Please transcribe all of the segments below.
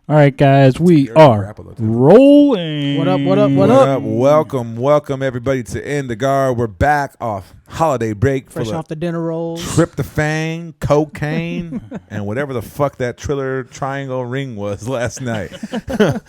All right, guys, we are rolling. What up? Welcome everybody to In the Guard. We're back off holiday break. Fresh off the dinner rolls. Tryptophan, cocaine, and whatever the fuck that Triller triangle ring was last night. I'm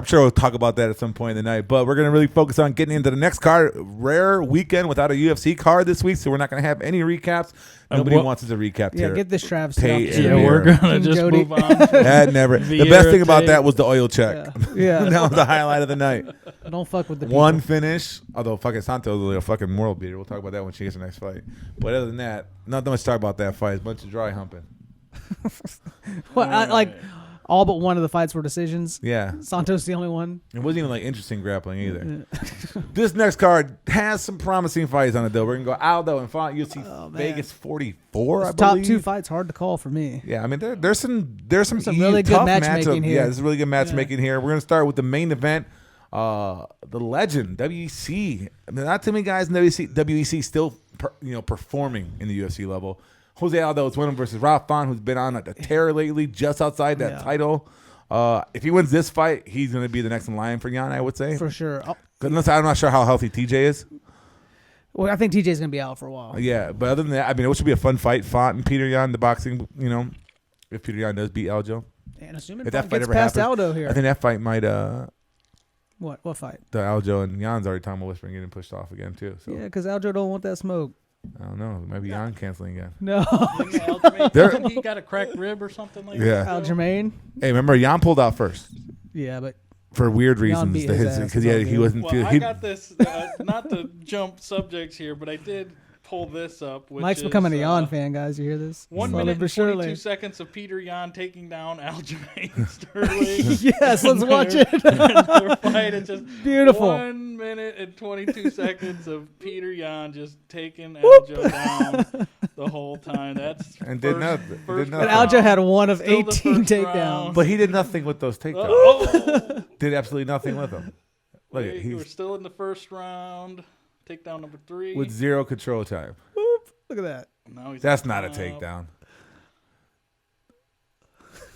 sure we'll talk about that at some point in the night, but we're going to really focus on getting into the next card. Rare weekend without a UFC card this week, so we're not going to have any recaps. Nobody wants us to recap. Yeah, get this Travis. We're gonna just move on. That never. The best thing about that was the oil check. Yeah. That was the highlight of the night. Don't fuck with the people. One finish. Although fucking Santos is a fucking world beater. We'll talk about that when she gets the next fight. But other than that, not that much to talk about that fight. It's a bunch of dry humping. Well, all but one of the fights were decisions. Yeah. Santos the only one. It wasn't even interesting grappling either. This next card has some promising fights on it though. We're gonna go Aldo and fight UFC Vegas 44. It's top two fights hard to call for me. Yeah, I mean there's some really good matchmaking here. Yeah, there's really good matchmaking here. We're gonna start with the main event. The legend WEC. I mean, not too many guys in WEC still performing in the UFC level. Jose Aldo is winning versus Ralph Font, who's been on a tear lately, just outside that title. If he wins this fight, he's going to be the next in line for Jan, I would say. For sure. Unless I'm not sure how healthy TJ is. Well, I think TJ's going to be out for a while. Yeah, but other than that, I mean, it should be a fun fight. Font and Peter Yan, the boxing, if Peter Yan does beat Aldo. And assuming if that fight gets past happens, Aldo here. I think that fight might... What fight? The Aldo and Jan's already talking about whispering getting pushed off again, too. So. Yeah, because Aldo don't want that smoke. I don't know. Maybe Jan canceling again. No. Didn't he got a cracked rib or something like that? Yeah. Aljamain? Hey, remember, Jan pulled out first. Yeah, but... For weird reasons. Because he wasn't... Well, I got this, not to jump subjects here, but I did pull this up. Which Mike's becoming a Jan fan, guys. You hear this? 1 minute and 22 seconds of Peter Yan taking down Aljamain Sterling. Yes, let's watch it. Their fight is just beautiful. 1 minute and 22 seconds of Peter Yan just taking Aljo down the whole time. That's did nothing. And Aljo had one of 18 takedowns. But he did nothing with those takedowns. Did absolutely nothing with them. Look, we're still in the first round. Takedown number 3. With 0 control time. Whoop. Look at that. Now that's not a takedown.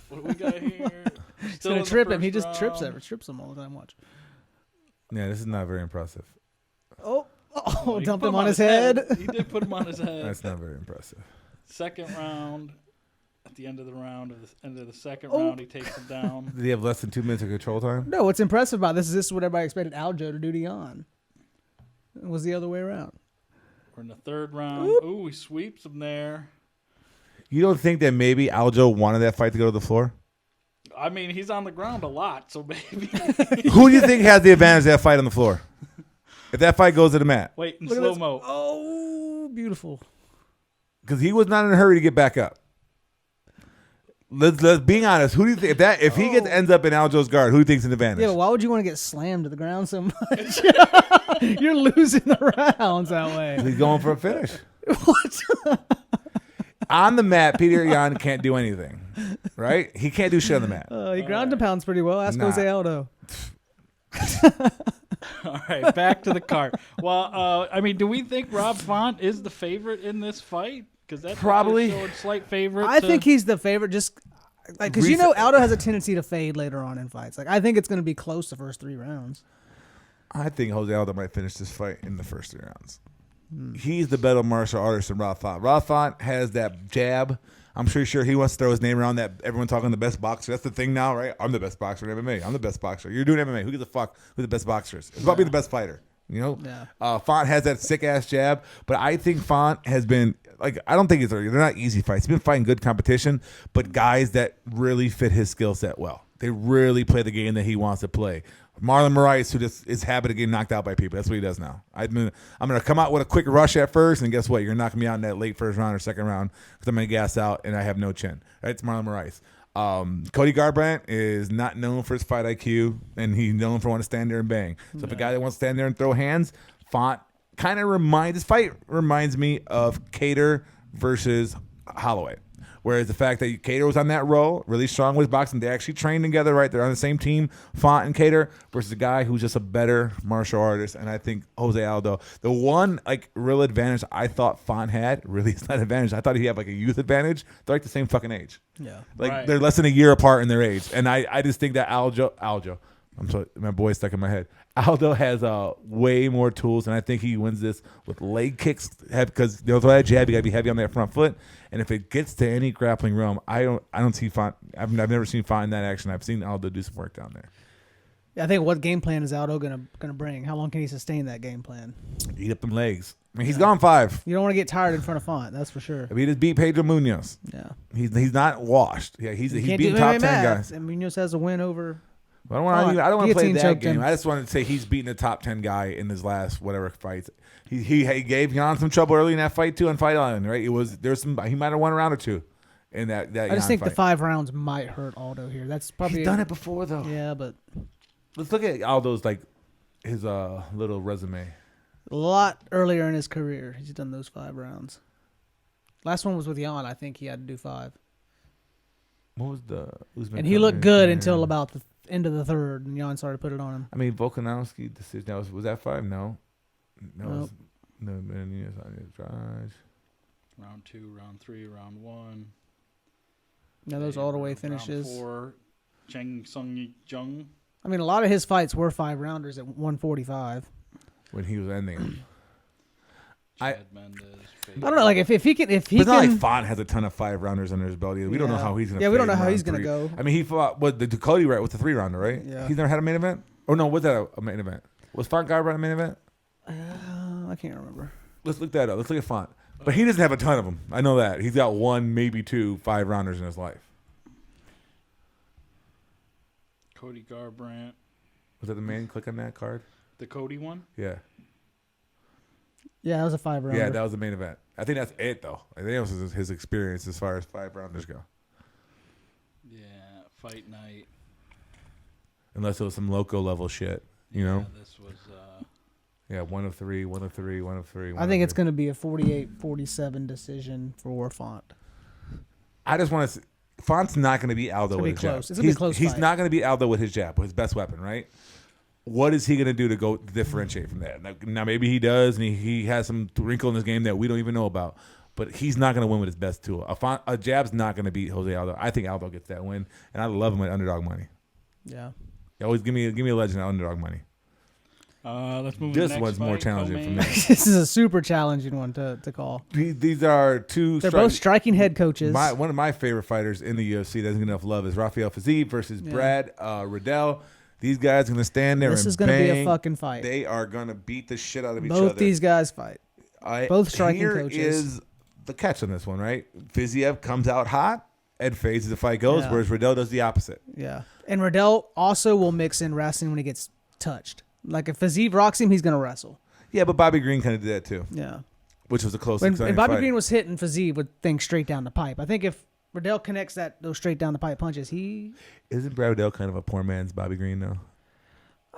What do we got here? He's going to trip him. He just trips him all the time. Watch. Yeah, this is not very impressive. Dumped him on his head. He did put him on his head. That's not very impressive. Second round. At the end of the round, end of the second round, he takes him down. Did he have less than 2 minutes of control time? No, what's impressive about this is what everybody expected Aljo to do to Jan. It was the other way around. We're in the third round. Ooh, he sweeps him there. You don't think that maybe Aljo wanted that fight to go to the floor? I mean, he's on the ground a lot, so maybe. Who do you think has the advantage of that fight on the floor? If that fight goes to the mat. Wait, in slow-mo. Oh, beautiful. Because he was not in a hurry to get back up. Let's being honest. Who do you think if he ends up in Aljo's guard? Who do you think's an advantage? Yeah, but why would you want to get slammed to the ground so much? You're losing the rounds that way. He's going for a finish. What? On the mat, Peter Yan can't do anything, right? He can't do shit on the mat. He ground and pounds pretty well. Ask Jose Aldo. All right, back to the card. Well, I mean, do we think Rob Font is the favorite in this fight? Because that's probably a slight favorite. I think he's the favorite, just because Aldo has a tendency to fade later on in fights. I think it's going to be close the first 3 rounds. I think Jose Aldo might finish this fight in the first 3 rounds. He's the better martial artist than Rob Font. Rob Font has that jab. I'm sure he wants to throw his name around that everyone talking the best boxer. That's the thing now, right? I'm the best boxer in MMA. I'm the best boxer. You're doing MMA. Who gives a fuck who the best boxer is? It's about being the best fighter. Font has that sick ass jab, but I think Font has been I don't think they're not easy fights. He's been fighting good competition, but guys that really fit his skill set well. They really play the game that he wants to play. Marlon Moraes, who just is habit of getting knocked out by people. That's what he does now. I'm going to come out with a quick rush at first, and guess what? You're knocking me out in that late first round or second round because I'm going to gas out, and I have no chin. Right? It's Marlon Moraes. Cody Garbrandt is not known for his fight IQ, and he's known for wanting to stand there and bang. So if a guy that wants to stand there and throw hands, Font this fight reminds me of Cater versus Holloway, Whereas the fact that Cater was on that roll, really strong with boxing, they actually trained together, right? They're on the same team, Font and Cater, versus a guy who's just a better martial artist. And I think Jose Aldo, the one like real advantage I thought Font had, really it's not an advantage. I thought he had like a youth advantage. They're like the same fucking age. Yeah. Like they're less than a year apart in their age. And I just think that Aldo, I'm sorry, my boy's stuck in my head. Aldo has way more tools, and I think he wins this with leg kicks because they'll throw that jab. You got to be heavy on that front foot, and if it gets to any grappling realm, I don't see Font. I've never seen Font in that action. I've seen Aldo do some work down there. Yeah, I think what game plan is Aldo gonna bring? How long can he sustain that game plan? Eat up them legs. I mean, he's gone 5. You don't want to get tired in front of Font, that's for sure. I mean, he just beat Pedro Munoz. Yeah, he's not washed. Yeah, he's beating do top MMA 10 guys. And Munoz has a win over. I don't want to play Guillotine that choked game. him. I just wanted to say he's beating a top 10 guy in his last whatever fights. He gave Jan some trouble early in that fight too on Fight Island, right? He might have won a round or two in that. I just think fight. the 5 rounds might hurt Aldo here. That's probably He's done it before though. Yeah, but Let's look at Aldo's like his little resume. a lot earlier in his career, he's done those 5 rounds. Last one was with Jan. I think he had to do 5. What was the? And he looked good until about the end of the 3rd, and Jan started to put it on him. I mean, Volkanovski decision. That was that 5? No. Nope. No. Drive. Round 2, round 3, round 1. Now those all the way finishes. Round 4, Cheng Sung Jung. I mean, a lot of his fights were 5 rounders at 145. When he was ending them. Chad Mendes. I don't know, like if he can. It's not like Font has a ton of 5 rounders under his belt either. We don't know how he's gonna. Yeah, we don't know fade in how round he's gonna 3. go. I mean, he fought the Ducati right with the 3 rounder, right? Yeah. He's never had a main event. Oh no, was that a main event? Was Font Guy a main event? I can't remember. Let's look that up. Let's look at Font. But he doesn't have a ton of them. I know that he's got 1, maybe 2 5 rounders in his life. Cody Garbrandt. Was that the man? Click on that card. The Cody one? Yeah. Yeah, that was a 5 rounder. Yeah, that was the main event. I think that's it though. I think that was his experience as far as 5 rounders go. Yeah, fight night. Unless it was some loco level shit, you know. Yeah, this was. Yeah, 1 of 3, 1 of 3, 1 of 3. I think it's going to be a 48-47 decision for Font. I just want to. Font's not going to beat Aldo with his jab. It's going to be a close He's fight. not going to beat Aldo with his jab, with his best weapon, right? What is he going to do to go differentiate from that? Now maybe he does, and he has some wrinkle in his game that we don't even know about. But he's not going to win with his best tool. A jab's not going to beat Jose Aldo. I think Aldo gets that win, and I love him at underdog money. Yeah. You always give me a legend at underdog money. Let's move to the This next one's more fight, challenging for co-main. me. This is a super challenging one to call. These are 2. They're both striking head coaches. One of my favorite fighters in the UFC that doesn't get enough love is Rafael Fiziev versus Brad Riddell. These guys are going to stand there This and is going to be a bang. fucking fight. They are going to beat the shit out of each other. Both these guys fight. Both striking here coaches. Here is the catch on this one, right? Fiziev comes out hot and fades as the fight goes, Yeah. whereas Riddell does the opposite. Yeah. And Riddell also will mix in wrestling when he gets touched. Like if Fiziev rocks him, he's going to wrestle. Yeah, but Bobby Green kind of did that too, Yeah. which was a close, When exciting Bobby fight. Green was hitting, Fiziev would think straight down the pipe. I think if Riddell connects those straight down the pipe punches, Isn't Brad Riddell kind of a poor man's Bobby Green, though?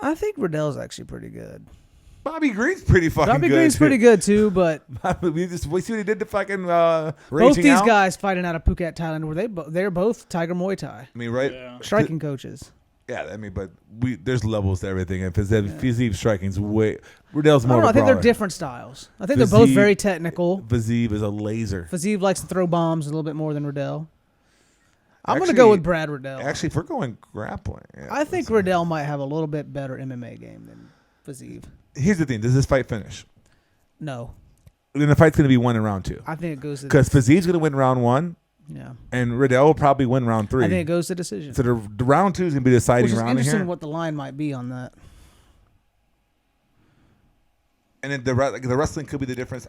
I think Riddell's actually pretty good. Bobby Green's pretty fucking good. Bobby Green's pretty good too, but we see what he did to fucking both Raging these Al? guys fighting out of Phuket, Thailand, where they're both Tiger Muay Thai I mean, right? Yeah. striking coaches. Yeah, I mean, but there's levels to everything. And Fiziev striking's way. Riddell's I more don't know. I of a think they're brawler. different styles. I think they're both Fiziev- very technical. Fiziev is a laser. Fiziev likes to throw bombs a little bit more than Riddell. I'm going to Actually- go with Brad Riddell. Actually, if we're going grappling, yeah, I think Riddell might have a little bit better MMA game than Fiziev. Here's the thing: does this fight finish? No, Then the fight's going to be won in round 2 I think it goes to because Fiziev's going to win round 1, yeah. and Riddell will probably win round 3. I think it goes to decision. So the round 2 is going to be the deciding Which is round in interesting here. what the line might be on that. And then the wrestling could be the difference,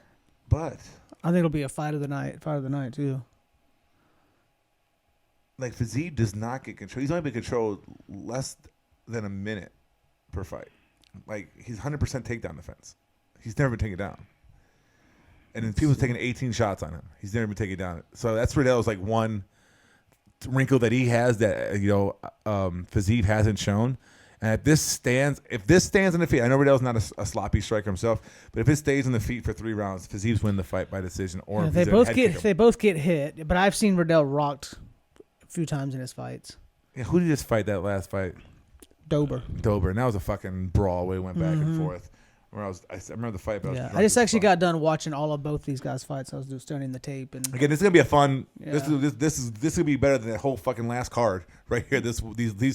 but I think it'll be a fight of the night. Fight of the night too. like Fiziev does not get control. He's only been controlled less than a minute per fight. Like he's 100% takedown defense. He's never been taken down. And then people's taking 18 shots on him. He's never been taken down. So that's Riddell's like one wrinkle that he has that Fiziev hasn't shown. And if this stands on the feet, I know Riddell's not a sloppy striker himself, but if it stays on the feet for 3 rounds, Fiziev win the fight by decision. Or they both get hit, but I've seen Riddell rocked a few times in his fights. Yeah, who did he just fight that last fight? Dober, and that was a fucking brawl where he went back and forth. Where I remember the fight. But I just actually got done watching all of both these guys' fights. I was just studying the tape, and again, this is gonna be a fun. Yeah. This will be better than that whole fucking last card right here. These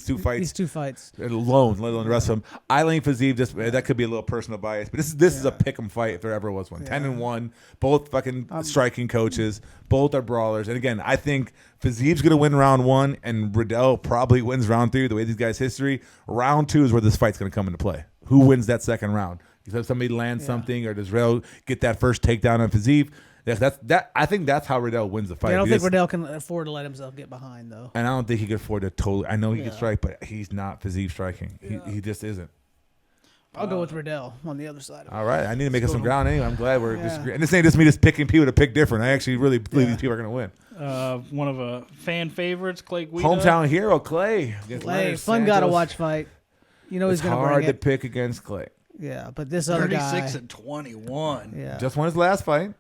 two fights. These 2 fights Alone, let alone the rest of them. Eileen Fiziev, that could be a little personal bias, but this is a pick'em fight if there ever was one. 10-1, both fucking striking coaches, both are brawlers, and again, I think Fiziev's gonna win round 1, and Riddell probably wins round 3. The way these guys' history, round 2 is where this fight's gonna come into play. Who wins that second round? If somebody lands something, or does Riddell get that first takedown on Fiziev? I think that's how Riddell wins the fight. I don't think Riddell can afford to let himself get behind, though. And I don't think he can afford to totally. I know he can strike, but he's not Fiziev striking. He just isn't. I'll go with Riddell on the other side. All right, I need to make us some ground anyway. I'm glad we're disagreeing. And this ain't just me just picking people to pick different. I actually really believe these people are going to win. One of fan favorites, Clay Guida. Hometown hero, Clay. Fun guy to watch fight. You know he's going to bring it. It's hard to pick against Clay. Yeah, but this other guy, 36-21. Yeah, just won his last fight.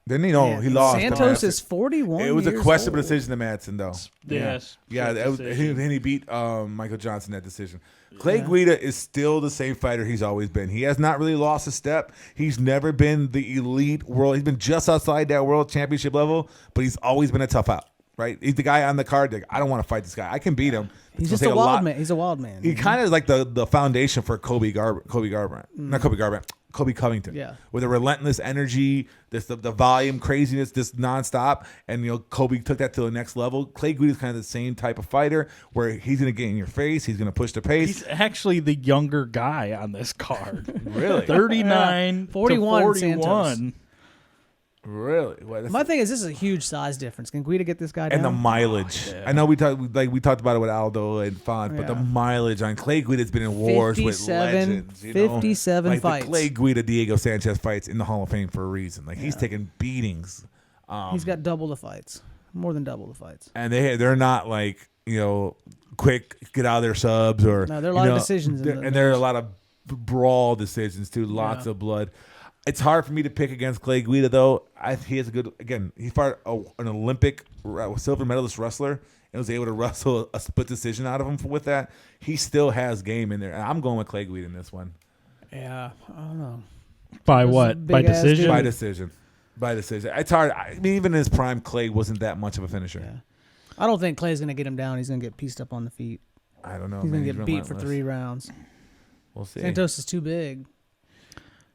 Didn't he? No, he lost. Santos is 41. It was a years questionable old. decision to Madsen, though. Yes. Yeah, and he beat Michael Johnson that decision. Clay Guida is still the same fighter he's always been. He has not really lost a step. He's never been the elite world. He's been just outside that world championship level, but he's always been a tough out. Right? He's the guy on the card. Like, I don't want to fight this guy. I can beat him. He's just a wild man. He's a wild man. He kind of is like the foundation for Kobe Garbrandt. Not Kobe Garbrandt. Kobe Covington. Yeah. With a relentless energy, the volume craziness, this nonstop, and Kobe took that to the next level. Clay Guida is kind of the same type of fighter where he's going to get in your face. He's going to push the pace. He's actually the younger guy on this card. Really? 39 41 to 41. Santos. Really? My thing is, this is a huge size difference. Can Guida get this guy down? And the mileage. I know we talked about it with Aldo and Font, but the mileage on Clay Guida has been in wars with legends. 57 like fights. The Clay Guida Diego Sanchez fights in the Hall of Fame for a reason. Like he's taking beatings. He's got double the fights, more than double the fights. And they're not like quick get out of their subs or no. There are a lot of decisions, and there are a lot of brawl decisions too. Lots of blood. It's hard for me to pick against Clay Guida, though. He has a good. Again, he fought an Olympic silver medalist wrestler and was able to wrestle a split decision out of him with that. He still has game in there. And I'm going with Clay Guida in this one. Yeah, I don't know. By what? By decision? By decision. By decision. It's hard. I mean, even in his prime, Clay wasn't that much of a finisher. Yeah. I don't think Clay's going to get him down. He's going to get pieced up on the feet. I don't know. He's going to get beat for 3 rounds. We'll see. Santos is too big.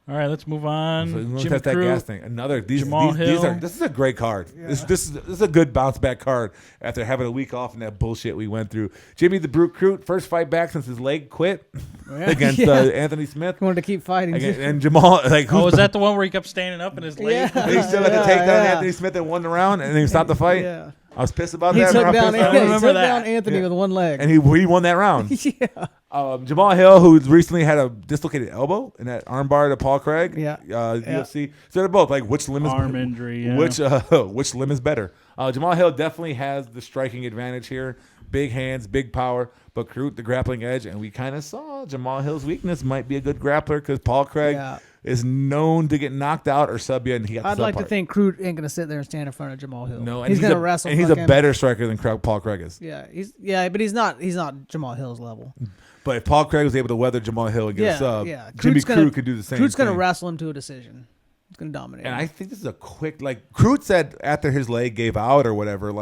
All right, let's move on. So Jim Crew, gas thing. Jamal Hill. This is a great card. Yeah. This is a good bounce back card after having a week off and that bullshit we went through. Jimmy the Brute Crew, first fight back since his leg quit against Anthony Smith. He wanted to keep fighting. And Jamal, was that the one where he kept standing up in his leg? Yeah. He still had to take down Anthony Smith and won the round and then he stopped the fight. Yeah. I was pissed about He that. took down that. Anthony with one leg. And he won that round. Yeah. Jamal Hill, who recently had a dislocated elbow in that armbar to Paul Craig, UFC. So they're both like which limb is arm injury. Yeah. Which limb is better? Jamal Hill definitely has the striking advantage here. Big hands, big power, but Crute the grappling edge, and we kind of saw Jamal Hill's weakness might be a good grappler because Paul Craig is known to get knocked out or sub you, and he got. I'd like to think Crute ain't gonna sit there and stand in front of Jamal Hill. No, and he's gonna wrestle. And he's a better striker than Paul Craig is. Yeah, but he's not Jamal Hill's level. But if Paul Craig was able to weather Jamal Hill and get a sub, Jimmy Crute could do the same. Crute's gonna wrestle him to a decision. He's gonna dominate. And I think this is a quick Crute said after his leg gave out or whatever,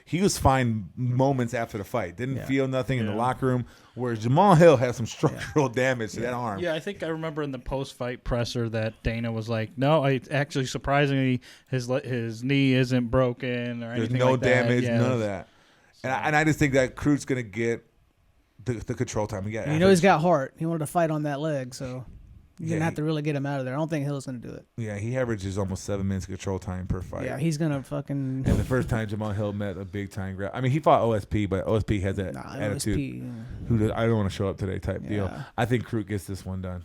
he was fine moments after the fight. Didn't feel nothing in the locker room. Whereas Jamal Hill has some structural damage to that arm. Yeah, I think I remember in the post-fight presser that Dana was like, "No, actually, surprisingly, his knee isn't broken or anything. There's no like damage, that. none of that." And I just think that Crute's gonna get the control time. He's got heart. He wanted to fight on that leg, so you're gonna have to really get him out of there. I don't think Hill's gonna do it. Yeah, he averages almost 7 minutes of control time per fight. Yeah, he's gonna fucking. And the first time Jamal Hill met a big time grab, I mean, he fought OSP, but OSP has that attitude. OSP, I don't want to show up today type deal. I think Crute gets this one done.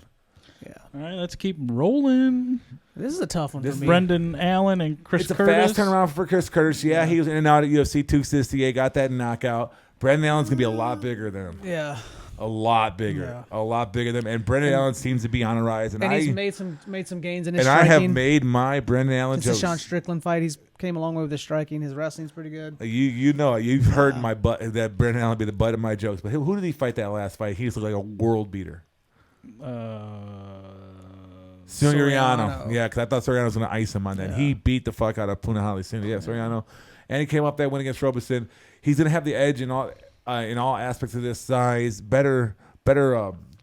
Yeah. All right, let's keep rolling. This is a tough one for me. Brendan Allen and Chris Curtis. It's a fast turnaround for Chris Curtis. Yeah, he was in and out at UFC 268, got that knockout. Brendan Allen's going to be a lot bigger than him. Yeah. A lot bigger. A lot bigger than him. And Brendan Allen seems to be on a rise. And he's made some gains in his and striking. I have made my Brendan Allen Since jokes. the Sean Strickland fight, he's came a long way with his striking. His wrestling's pretty good. You know, you've heard my butt that Brendan Allen be the butt of my jokes. But who did he fight that last fight? He just looked like a world beater. Soriano. Yeah, because I thought Soriano was going to ice him on that. Yeah. He beat the fuck out of Punahele Senior. Yeah, Soriano. And he came up that win against Robeson. He's going to have the edge in all aspects of this size. Better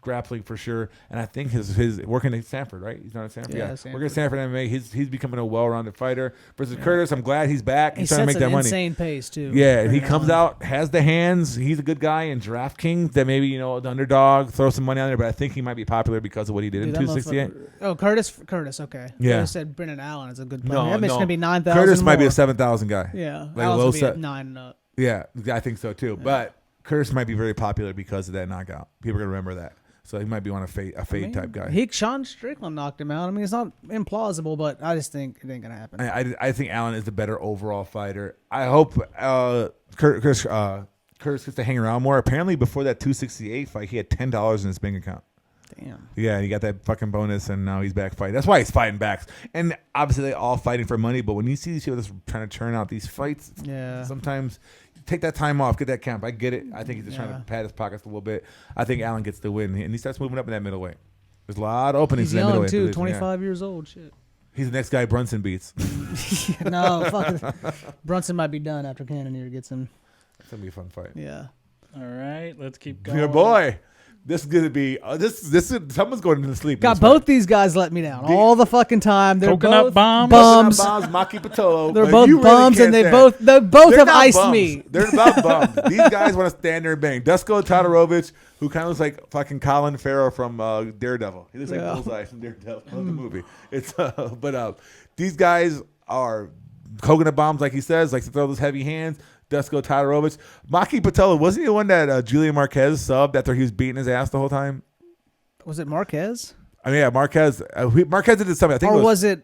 grappling for sure. And I think his working at Sanford, right? He's not at Sanford. Yeah. Working at Sanford MMA. He's becoming a well-rounded fighter. Versus Curtis, I'm glad he's back. He's trying to make that money. Insane pace too. Yeah, and he comes out, has the hands. He's a good guy in DraftKings. That maybe the underdog, throw some money on there. But I think he might be popular because of what he did in 268. Oh, Curtis. Okay. Yeah. I said Brendan Allen is a good player. That makes going to be 9,000. Curtis might be a 7,000 guy. Yeah, like Allen's a low 9 and up. Yeah, I think so too. Yeah. But Curtis might be very popular because of that knockout. People are gonna remember that. So he might be a fade type guy. Sean Strickland knocked him out. I mean, it's not implausible, but I just think it ain't gonna happen. I think Allen is the better overall fighter. I hope Curtis gets to hang around more. Apparently, before that 268 fight, he had $10 in his bank account. Damn. Yeah, he got that fucking bonus, and now he's back fighting. That's why he's fighting backs. And obviously, they all fighting for money. But when you see these people just trying to churn out these fights, sometimes take that time off, get that camp. I get it. I think he's just trying to pad his pockets a little bit. I think Allen gets the win, and he starts moving up in that middleweight. There's a lot of openings in that middleweight. He's young, too, 25 years old. Shit. He's the next guy Brunson beats. No, fuck it. Brunson might be done after Cannonier gets him. It's going to be a fun fight. Yeah. All right, let's keep going. Your boy. This is gonna be someone's going to sleep. Got both these guys let me down all the fucking time. They're coconut both bombs. Maki Patolo. They're both bums, and they both have iced bums. me. They're not bums. These guys want to stand there and bang. Dusko Todorovic, who kind of looks like fucking Colin Farrell from Daredevil. He looks like Bullseye from Daredevil, the movie. It's these guys are coconut bombs, like he says, likes to throw those heavy hands. Dusko Todorovic. Maki Patolo, wasn't he the one that Julian Marquez subbed after he was beating his ass the whole time? Was it Marquez? I mean, yeah, Marquez. Marquez did something. I think. Or was it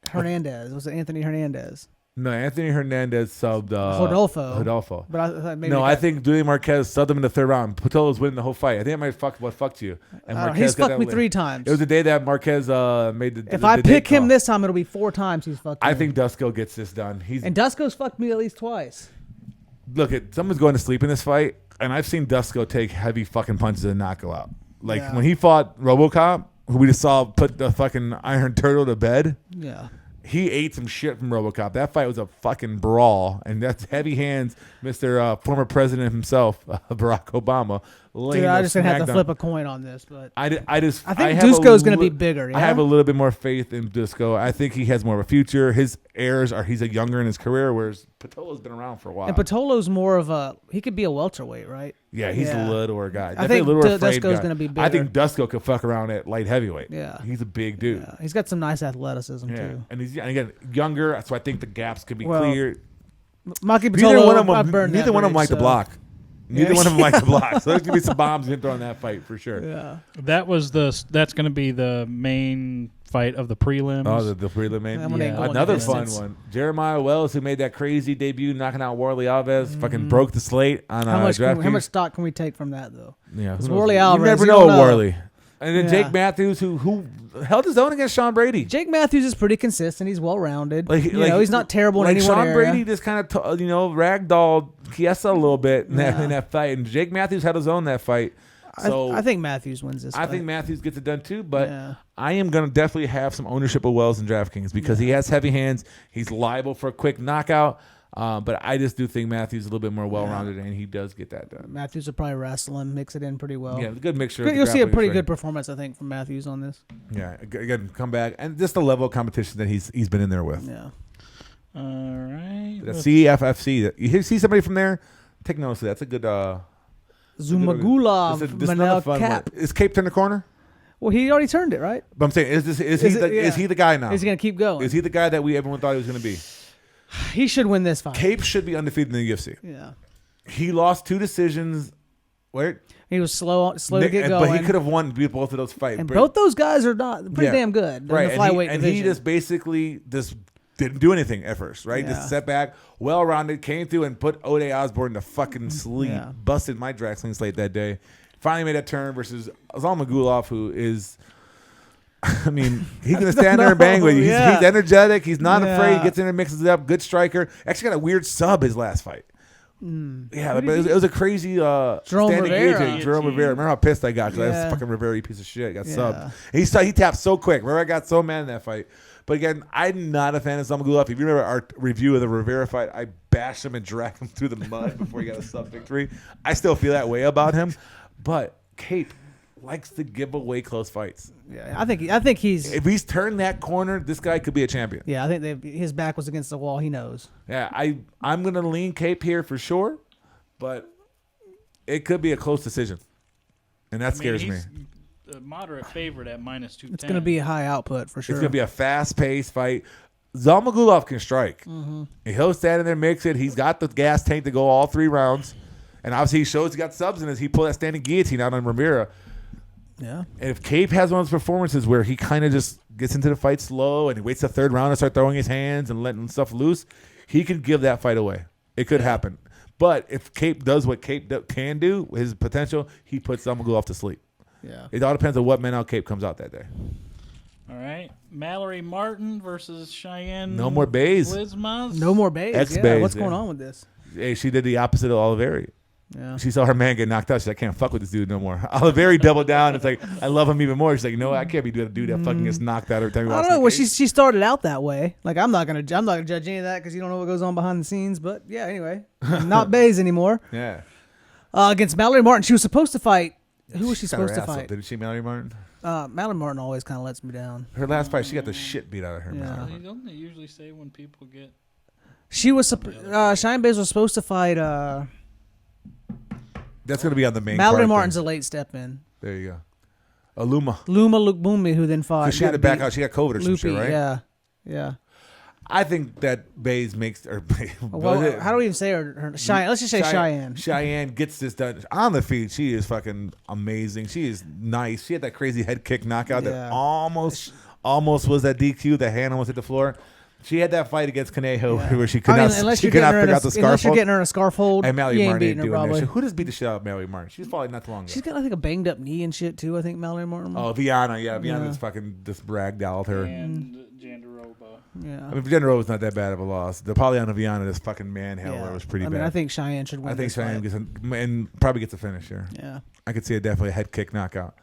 Hernandez? Was it Anthony Hernandez? No, Anthony Hernandez subbed Rodolfo. But I thought maybe I think Julian Marquez subbed him in the third round. Patolo's winning the whole fight. I think it might fucked you. And Marquez he's fucked me 3 times. It was the day that Marquez made the. If I pick him this time, it'll be 4 times he's fucked me. I think Dusko gets this done. And Dusko's fucked me at least twice. Look, someone's going to sleep in this fight, and I've seen Dusko take heavy fucking punches and knock him out. Like when he fought RoboCop, who we just saw put the fucking Iron Turtle to bed. Yeah. He ate some shit from RoboCop. That fight was a fucking brawl, and that's heavy hands, Mr. Former President himself, Barack Obama. Dude, I just gonna have to flip a coin on this, but I think Dusko's gonna be bigger. Yeah? I have a little bit more faith in Dusko. I think he has more of a future. His heirs are he's younger in his career, whereas Patolo's been around for a while. And Patolo's more of he could be a welterweight, right? Yeah, he's a littler guy. I think Dusko's gonna be bigger. I think Dusko could fuck around at light heavyweight. Yeah, he's a big dude. Yeah. He's got some nice athleticism too. And he's again younger, so I think the gaps could be cleared. Maki Patolo, neither one of them like the block. Neither one of them like the block. So there's going to be some bombs getting thrown in that fight for sure. Yeah. That's going to be the main fight of the prelims. Oh, the prelim main? Yeah. Another fun one. Jeremiah Wells, who made that crazy debut knocking out Warley Alves, fucking broke the slate on DraftKings. How much stock can we take from that, though? Yeah. Warley Alves. You never know Warley. And then Jake Matthews, who held his own against Sean Brady. Jake Matthews is pretty consistent. He's well-rounded. He's not terrible in any one area. Sean Brady just kind of, ragdolled Chiesa a little bit in that fight. And Jake Matthews had his own that fight. So I think Matthews wins this fight. I think Matthews gets it done too, but I am going to definitely have some ownership of Wells in DraftKings because he has heavy hands. He's liable for a quick knockout. But I just do think Matthews is a little bit more well-rounded, and he does get that done. Matthews will probably wrestle him, mix it in pretty well. Yeah, good mixture. You'll see a pretty good performance, I think, from Matthews on this. Yeah, again, come back, and just the level of competition that he's been in there with. Yeah. All right. The CFFC. You see somebody from there? Take notice of that. That's a good. Zumagula, Manel Cap. Is Cape turn the corner? Well, he already turned it, right? But I'm saying, is he the guy now? Is he going to keep going? Is he the guy that everyone thought he was going to be? He should win this fight. Cape should be undefeated in the UFC. Yeah. He lost 2 decisions. Where? He was slow to get going. But he could have won both of those fights. And both those guys are pretty damn good. Right. In the flyweight division. And he just basically didn't do anything at first, right? Yeah. Just setback, well-rounded, came through and put Ode Osborne to fucking sleep. Yeah. Busted my drag sling slate that day. Finally made that turn versus Zalmagulov, who is, I mean, he's going to stand there and bang with you. He's energetic. He's not afraid. He gets in there, mixes it up. Good striker. Actually got a weird sub his last fight. Yeah, but it was a crazy standing guillotine. Jerome Rivera. Remember how pissed I got because that's fucking Rivera, you piece of shit. Got subbed. He tapped so quick. Remember, I got so mad in that fight. But again, I'm not a fan of Zalmagulov. If you remember our review of the Rivera fight, I bashed him and dragged him through the mud before he got a sub victory. I still feel that way about him. But Cape likes to give away close fights. Yeah, I think he's. If he's turned that corner, this guy could be a champion. Yeah, I think his back was against the wall. He knows. Yeah, I'm gonna lean Cape here for sure, but it could be a close decision, and that scares me. A moderate favorite at -210. It's gonna be a high output for sure. It's gonna be a fast-paced fight. Zalmagulov can strike. Mm-hmm. He'll stand in there, mix it. He's got the gas tank to go all 3 rounds, and obviously he shows he got subs in his. He pulled that standing guillotine out on Rivera. Yeah. And if Cape has one of those performances where he kind of just gets into the fight slow and he waits the 3rd round and start throwing his hands and letting stuff loose, he could give that fight away. It could happen. But if Cape does what Cape can do, his potential, he puts Zalmagulov to sleep. Yeah. It all depends on what Menal Cape comes out that day. All right. Mallory Martin versus Cheyenne. No more Bays. Lizmas. No more Bays. Ex-Bays, What's going on with this? Hey, she did the opposite of Oliveri. Yeah. She saw her man get knocked out. She's like, I can't fuck with this dude no more. Oliveri doubled down. It's like, I love him even more. She's like, no, I can't be doing a dude that fucking gets knocked out every time he I walks don't know. in the Well, cage. she started out that way. Like I'm not gonna judge any of that because you don't know what goes on behind the scenes. But yeah, anyway, not Bays anymore. Yeah. Against Mallory Martin, she was supposed to fight. Who was she Got her supposed to ass up, fight? didn't she, Mallory Martin? Mallory Martin always kind of lets me down. Her last fight, she got the shit beat out of her. Yeah. Man. Don't they usually say when people get? She was Cheyenne Bays was supposed to fight. That's going to be on the main Mallory card Martin's thing. a late step in. There you go. Luma. Lukbumi, who then fought. She had to got back beat. out. She got COVID or some shit, right? Yeah. I think that Bays makes or Well, how do we even say her? Cheyenne. Let's just say Cheyenne. Cheyenne gets this done on the feet. She is fucking amazing. She is nice. She had that crazy head kick knockout that almost was that DQ. The hand almost hit the floor. She had that fight against Conejo where she could not figure out the scarf unless you're hold. getting her in a scarf hold. And Mallory you ain't Martin ain't beating her doing that probably. shit. Who just beat the shit out of Mallory Martin? She was falling not too long ago. She's got, I think, a banged up knee and shit too. I think Mallory Martin. Oh, Viana, yeah. Viana's fucking just ragdolled her. And Jandaroba. Yeah. I mean, General was not that bad of a loss. The Polyana Viana, this fucking manhandler was pretty I bad. mean, I think Cheyenne should win. I think this Cheyenne fight. gets and probably gets a finish here. Yeah. I could see it definitely a head kick knockout.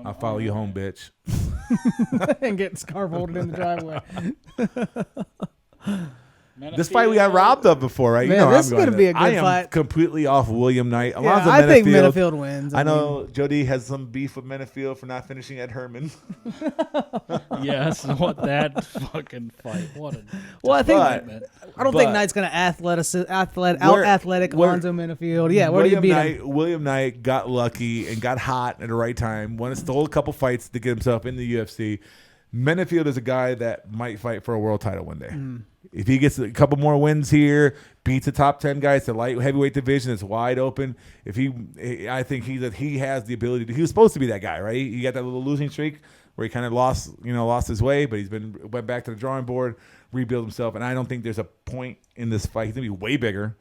I'll follow you home, bitch. And get scarf holded in the driveway. This fight we got robbed of before, right? Man, you know this is I'm going gonna be a good I am fight. completely off William Knight. Yeah, Alonzo I think Menefield. Menefield wins. I know Jody has some beef with Menefield for not finishing Ed Herman. Yes, what that fucking fight. What a Well, I think disappointment. I don't think Knight's gonna out athletic Alonzo Menefield. Yeah, where do you beat him? William Knight got lucky and got hot at the right time. Stole a couple fights to get himself in the UFC. Menefield is a guy that might fight for a world title one day. If he gets a couple more wins here, beats the top 10 guys, the light heavyweight division is wide open. I think he has the ability to. He was supposed to be that guy, right? He got that little losing streak where he kind of lost his way, but went back to the drawing board, rebuild himself. And I don't think there's a point in this fight. He's gonna be way bigger,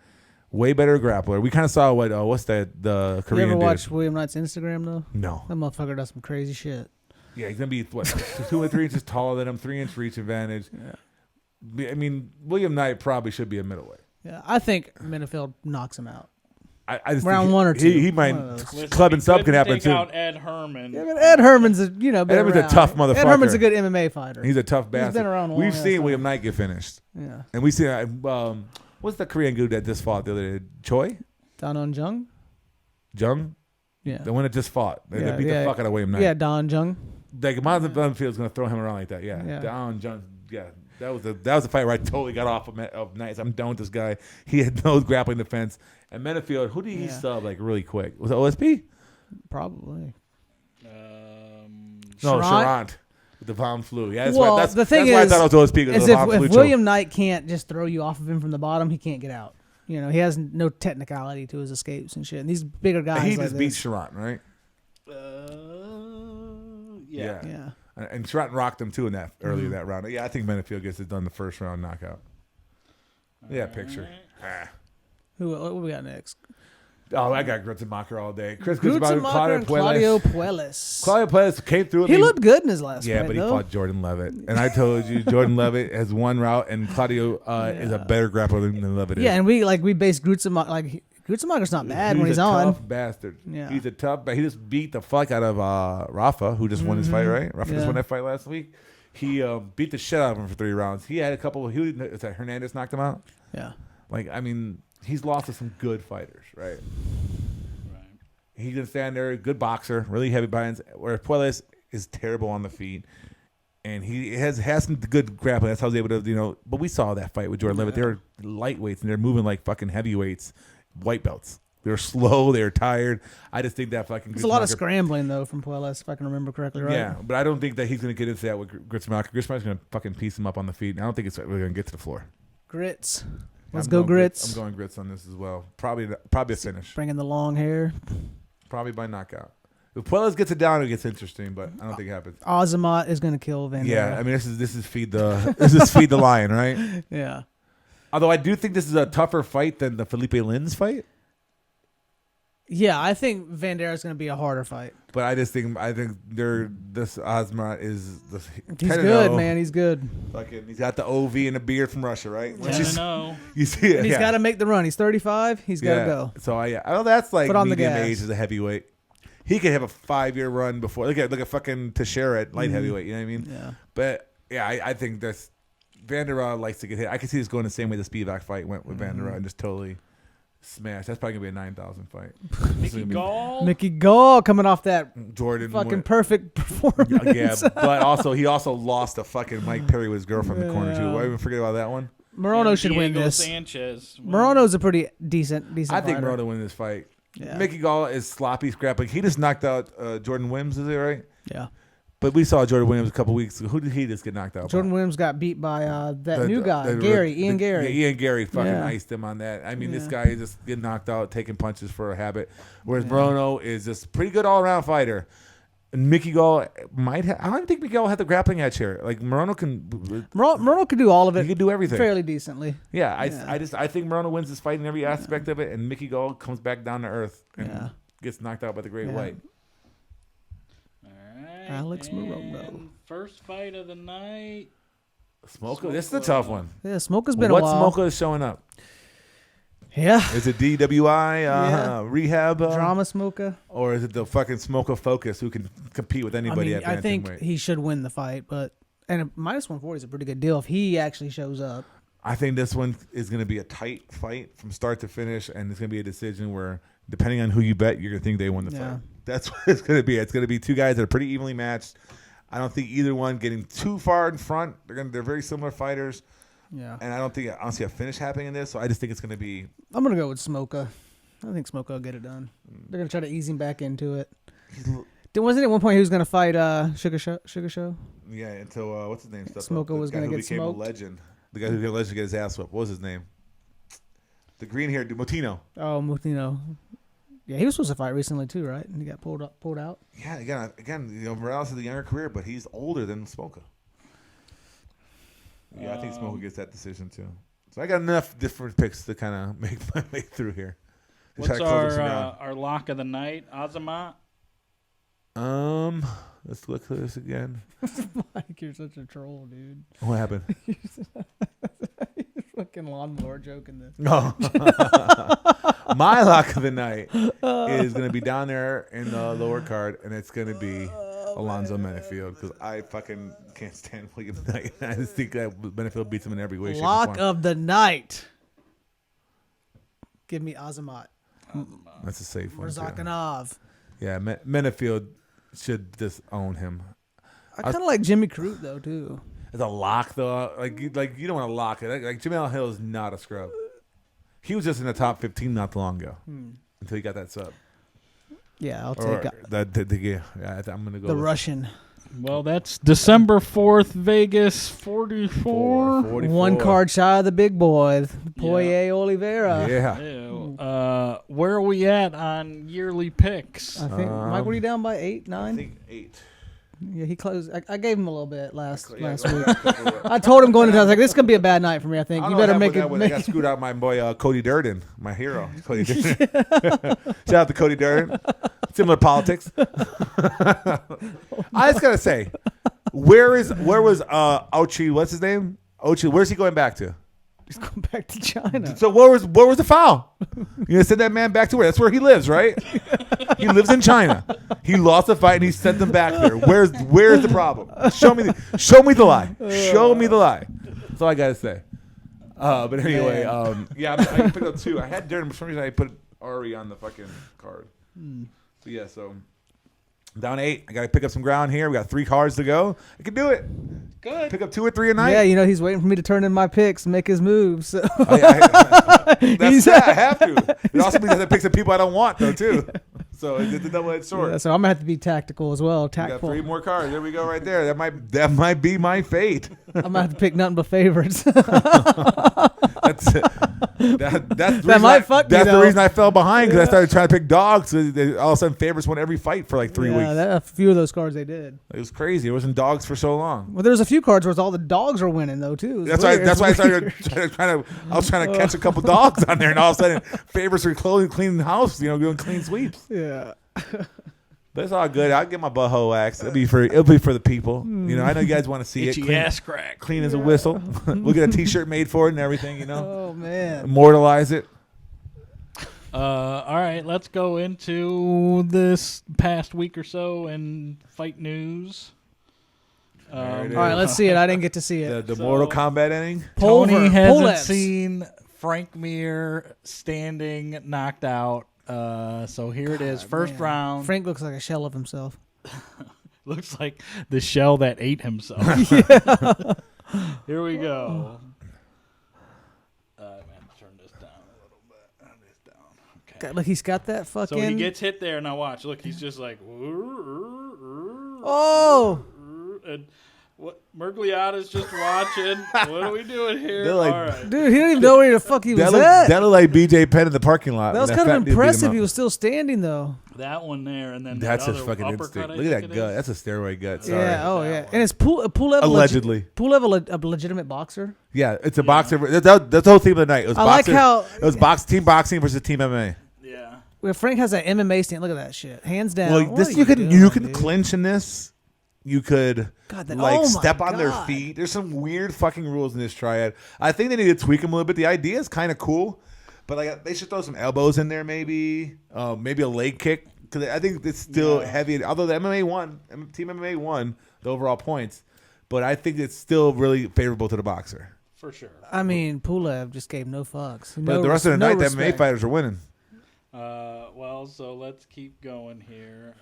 way better grappler. We kind of saw what's the Korean You ever dude? watch William Knight's Instagram though? No. That motherfucker does some crazy shit. Yeah, he's gonna be 2 or 3 inches taller than him, 3-inch reach advantage. Yeah. I mean, William Knight probably should be a middleweight. Yeah, I think Menefield knocks him out. I just Round think 1 or 2. He might One of those. Listen, club and he sub can couldn't happen take too. out Ed Herman. Yeah, but Ed Herman's a been Herman's a around. tough motherfucker. Ed Herman's a good MMA fighter. He's a tough bastard. been around a long We've ass seen time. William Knight get finished, Yeah. and we see what's the Korean dude that just fought the other day? Choi Don Jung? Jung, Yeah. the one that just fought. They Yeah, beat the fuck out of William Knight. Yeah, Don Jung. Like Monzo Dunfield's gonna throw him around like that. Yeah, Yeah. Down Jung. Yeah. That was a fight where I totally got off of Knights. I'm done with this guy. He had no grappling defense. And Menefield, who did he sub like really quick? Was it OSP? Probably. No, Charant. With the Vom Flu. Yeah, that's Well, why, that's, the thing that's why I is, thought it was OSP. As The Vom Flu if choke. William Knight can't just throw you off of him from the bottom, he can't get out. You know, he has no technicality to his escapes and shit. And these bigger guys, He like just beat this, Charant, right? Yeah. Yeah. And Stratton rocked him too in that earlier that round. Yeah, I think Benefield gets it done the first round knockout. Yeah, picture. What we got next? Oh, I got Grutzemacher all day. Chris Grutzemacher and Claudio Puelles. Claudio Puelles came through. He looked good in his last fight. Yeah, but he though. fought Jordan Levitt. And I told you, Jordan Levitt has one route, and Claudio is a better grappler than Levitt is. Yeah, and we based Grutzemacher. Grutzemacher's not bad when he's on. He's a tough bastard. Yeah. He's a tough, but he just beat the fuck out of Rafa, who just won his fight, right? Rafa just won that fight last week. He beat the shit out of him for 3 rounds. He had a couple. Is that Hernandez knocked him out? Yeah. Like, I mean, he's lost to some good fighters, right? He can stand there, good boxer, really heavy buy-ins. Where Puelles is terrible on the feet, and he has some good grappling. That's how he's able to, But we saw that fight with Jordan Levitt. They're lightweights, and they're moving like fucking heavyweights, white belts. They're slow. They're tired. I just think that fucking. There's a lot of scrambling though from Puelles, if I can remember correctly, right? Yeah, but I don't think that he's going to get into that with Grutzemacher. Grutzemacher's going to fucking piece him up on the feet. And I don't think it's really going to get to the floor. Grits. Let's go Grits. I'm going Grits on this as well. Probably a finish. Bringing the long hair. Probably by knockout. If Puelles gets it down, it gets interesting, but I don't think it happens. Azamat is going to kill Van. Yeah, I mean this is feed the lion, right? Yeah. Although I do think this is a tougher fight than the Felipe Lins fight. Yeah, I think Vandera is going to be a harder fight. But I think this Azamat is he's good, man. He's good. Fucking, he's got the OV and the beard from Russia, right? Yeah, I know. You see it. And he's got to make the run. He's 35. He's got to go. So that's like Put on medium the gas. age as a heavyweight. He could have a 5-year run before. Look at fucking Teixeira at light heavyweight. You know what I mean? Yeah. But yeah, I think that's Vandera likes to get hit. I can see this going the same way the Spivak fight went with Vandera and just totally smash. That's probably gonna be a 9,000 fight. Mickey Gall coming off that Jordan fucking perfect performance. Yeah, but he also lost to fucking Mike Perry with his girlfriend in the corner too. Why even forget about that one? Moreno should win this. Sanchez. Moreno's a pretty decent I think fighter. Moreno win this fight. Yeah. Mickey Gall is sloppy scrapping. He just knocked out Jordan Williams, is it right? Yeah. But we saw Jordan Williams a couple weeks ago. Who did he just get knocked out? Jordan Williams got beat by that new guy, Ian Gary. Yeah, Ian Gary fucking iced him on that. I mean, this guy is just getting knocked out, taking punches for a habit. Whereas Moreno is just a pretty good all-around fighter. And Mickey Gall might have. I don't think Mickey Gall had the grappling edge here. Like Moreno can do all of it. He can do everything fairly decently. Yeah, I think Moreno wins this fight in every aspect of it, and Mickey Gall comes back down to earth and gets knocked out by the Great White. All right, Alex Moreno. First fight of the night. Smoker. This is a tough one. Yeah, Smoker's been a while. What Smoker is showing up? Yeah. Is it DWI rehab drama Smoker, or is it the fucking Smoker Focus who can compete with anybody? I think he should win the fight, but a -140 is a pretty good deal if he actually shows up. I think this one is going to be a tight fight from start to finish, and it's going to be a decision where, depending on who you bet, you're going to think they won the fight. That's what it's going to be. It's going to be two guys that are pretty evenly matched. I don't think either one getting too far in front. They're very similar fighters. Yeah. And I don't see a finish happening in this, so I just think it's going to be. I'm going to go with Smoker. I think Smoker will get it done. They're going to try to ease him back into it. Wasn't it at one point he was going to fight Sugar Show? Yeah, until what's his name? Smoker was going to get smoked. A legend. The guy who became a legend to get his ass whipped. What was his name? The green hair dude, Motino. Oh, Motino. Yeah, he was supposed to fight recently too, right? And he got pulled out. Yeah, again, Morales has a younger career, but he's older than Smoker. Yeah, I think Smoker gets that decision too. So I got enough different picks to kind of make my way through here. What's our lock of the night? Azamat? Let's look at this again. Mike, you're such a troll, dude. What happened? You're fucking lawnmower joking this. No. My lock of the night is going to be down there in the lower card, and it's going to be Alonzo Benefield, because I fucking can't stand William Knight. I just think that Benefield beats him in every way, shape, or form. Lock of the night. Give me Azamat. That's a safe one. Razakhanov. Yeah, Benefield should just own him. I kind of like Jimmy Crute though too. It's a lock though. Like you don't want to lock it. Like Jamal Hill is not a scrub. He was just in the top 15 not too long ago until he got that sub. Yeah, I'll take that. I'm gonna go the with Russian. Well, that's December 4th, Vegas 44. 44. One card shy of the big boy, Poirier Oliveira. Yeah. Where are we at on yearly picks? I think Mike, what are you down by 8, 9? I think 8. Yeah, he closed. I gave him a little bit last week. I I told him going into. I was like, "This is gonna be a bad night for me. I think you better make it." I got screwed out my boy Cody Durden, my hero. Cody Durden. Shout out to Cody Durden. Similar politics. I just gotta say, where was Ochi? What's his name? Ochi. Where's he going back to? He's going back to China. So where was the foul? You gonna send that man back to where? That's where he lives, right? He lives in China. He lost the fight and he sent them back there. Where's the problem? Show me the lie. Show me the lie. That's all I gotta say. But anyway, I picked up 2. I had Darren, but for some reason I put Ari on the fucking card. So yeah, so down 8. I gotta pick up some ground here. We got 3 cards to go. I can do it. Good. Pick up 2 or 3 a night. Yeah, he's waiting for me to turn in my picks and make his moves. So. That's I have to. It also means that I pick some people I don't want though too. So it's a double-edged sword. Yeah, so I'm gonna have to be tactical as well. We got Tactful. 3 more cards. There we go, right there. That might be my fate. I'm gonna have to pick nothing but favorites. That's That might fuck me, That's the though. reason I fell behind because I started trying to pick dogs. All of a sudden, favorites won every fight for like 3 weeks. A few of those cards they did. It was crazy. It wasn't dogs for so long. Well, there was a few cards where all the dogs were winning though too. That's why I started trying to catch a couple dogs on there, and all of a sudden, favorites were cleaning the house. Doing clean sweeps. Yeah. But it's all good. I'll get my butthole waxed. It'll be for the people. I know you guys want to see Itchy it. ass crack. Clean as a whistle. We'll get a T-shirt made for it and everything. Oh man. Immortalize it. All right, let's go into this past week or so and fight news. There it All right, is. let's see it. I didn't get to see it. The Mortal Kombat ending. Tony hasn't Polevs. seen Frank Mir standing knocked out. So here it is, first Man. round. Frank looks like a shell of himself. Looks like the shell that ate himself. Here we go. I'm going to turn this down a little bit. Turn this down. Okay. Look, he's got that fucking. So he gets hit there. Now watch. Look, he's just like. Oh. And what? Mergliata's just watching. What are we doing here? They're like- All right. Dude, he didn't even know where the fuck he was That at. looked like BJ Penn in the parking lot. That was when kind fat of dude beat him impressive. up. He was still standing though. That one there, and then That's that his other fucking uppercut, instinct. I Look at that think it gut. is. That's a steroid gut. Sorry. Yeah. Oh That yeah. one. And it's Pulev. Allegedly. Pulev a legitimate boxer. Yeah, it's a boxer. That's the whole theme of the night. It was I like boxer, how- it was team boxing versus team MMA. Yeah. Where Frank has that MMA stand. Look at that shit. Hands down. Well, What this are you can doing, can dude? clinch in this. You could God, that- like oh my step on their God. feet. There's some weird fucking rules in this triad. I think they need to tweak them a little bit. The idea is kind of cool, but like they should throw some elbows in there, maybe maybe a leg kick because I think it's still heavy. Although the Team MMA won the overall points, but I think it's still really favorable to the boxer. For sure. I mean, Pulev just gave no fucks. But the rest of the night, the MMA fighters are winning. Well, so let's keep going here.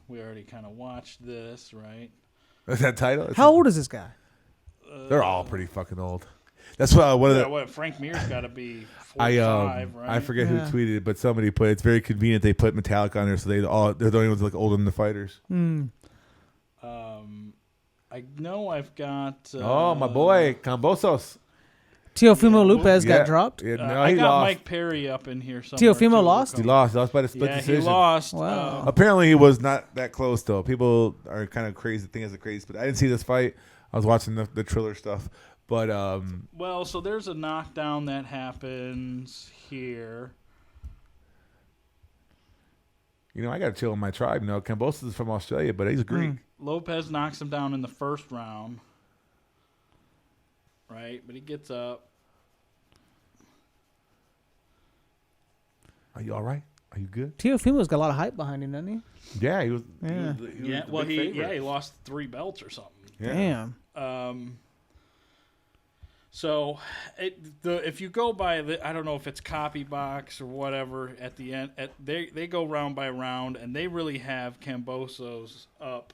We already kind of watched this, right? Is that title? How old is this guy? They're all pretty fucking old. That's why one of the. What Frank Mir's got to be 45, right? I forget Yeah. who tweeted it, but somebody put it's very convenient they put Metallica on there, so they're the only ones like older than the fighters. I know I've got. Oh, my boy Cambosos. Teofimo Lopez got Yeah. dropped. Yeah, no, I he got lost. Mike Perry up in here somewhere. Teofimo too. lost? He lost by the split Yeah, decision. he lost. Wow. Apparently, he was not that close though. People are kind of crazy. Think it's a crazy, but I didn't see this fight. I was watching the Triller stuff, but Well, so there's a knockdown that happens here. I got to chill in my tribe. Cambosos is from Australia, but he's Greek. Lopez knocks him down in the first round. Right, but he gets up. Are you all right? Are you good? Teofimo's got a lot of hype behind him, doesn't he? Yeah, he was. Yeah. He was the Well, big favorite. he lost 3 belts or something. Yeah. Damn. So, if you go by I don't know if it's copy box or whatever. At the end, they go round by round, and they really have Cambosos up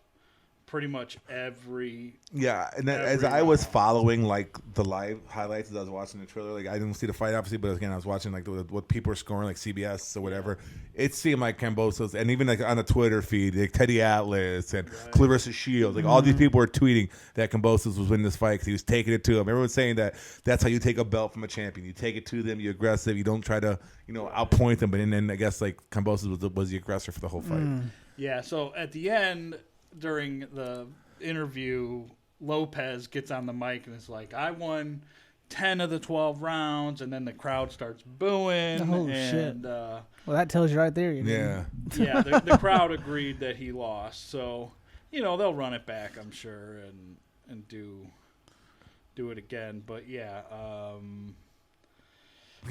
pretty much every. Yeah, and then, as Every I was round. following like the live highlights as I was watching the trailer, like I didn't see the fight obviously, but again I was watching like what people are scoring, like CBS or whatever. It seemed like Cambosos, and even like on the Twitter feed, like Teddy Atlas and Clarissa Shields, like all these people were tweeting that Cambosos was winning this fight because he was taking it to him. Everyone's saying that that's how you take a belt from a champion. You take it to them, you're aggressive, you don't try to outpoint them. But then I guess like Cambosos was the aggressor for the whole fight. Yeah. So at the end. during the interview, Lopez gets on the mic and is like, I won 10 of the 12 rounds, and then the crowd starts booing. Oh, and, shit. Well, that tells you right there. Yeah. Yeah, the crowd agreed that he lost. So, they'll run it back, I'm sure, and do it again. But, yeah,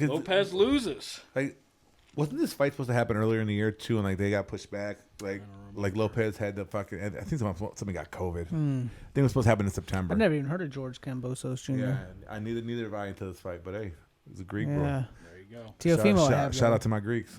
Lopez loses. Like, wasn't this fight supposed to happen earlier in the year, too, and, like, they got pushed back? Like Lopez had the fucking... I think somebody got COVID. I think it was supposed to happen in September. I've never even heard of George Kambosos Jr. Yeah, I neither have I until this fight, but hey, it was a Greek bro. Yeah. There you go. Teofimo Shout out to my Greeks.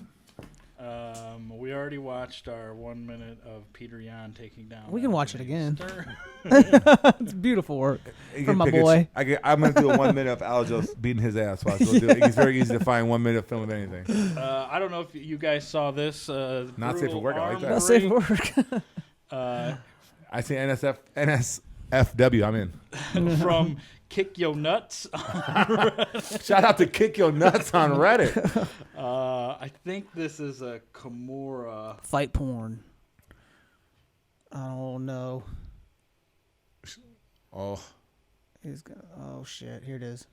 We already watched our 1 minute of Peter Yan taking down. We can watch it again. Stern. It's beautiful work from my boy. I'm going to do a 1 minute of Aldo beating his ass. While I do it. It's very easy to find 1 minute of film of anything. I don't know if you guys saw this. Not safe for work. I like that. Not safe for work. I see NSFW. I'm in. From Kick Yo Nuts. Shout out to Kick Yo Nuts on Reddit. I think this is a Kimura. Fight porn. I don't know. Oh. Oh, shit. Here it is.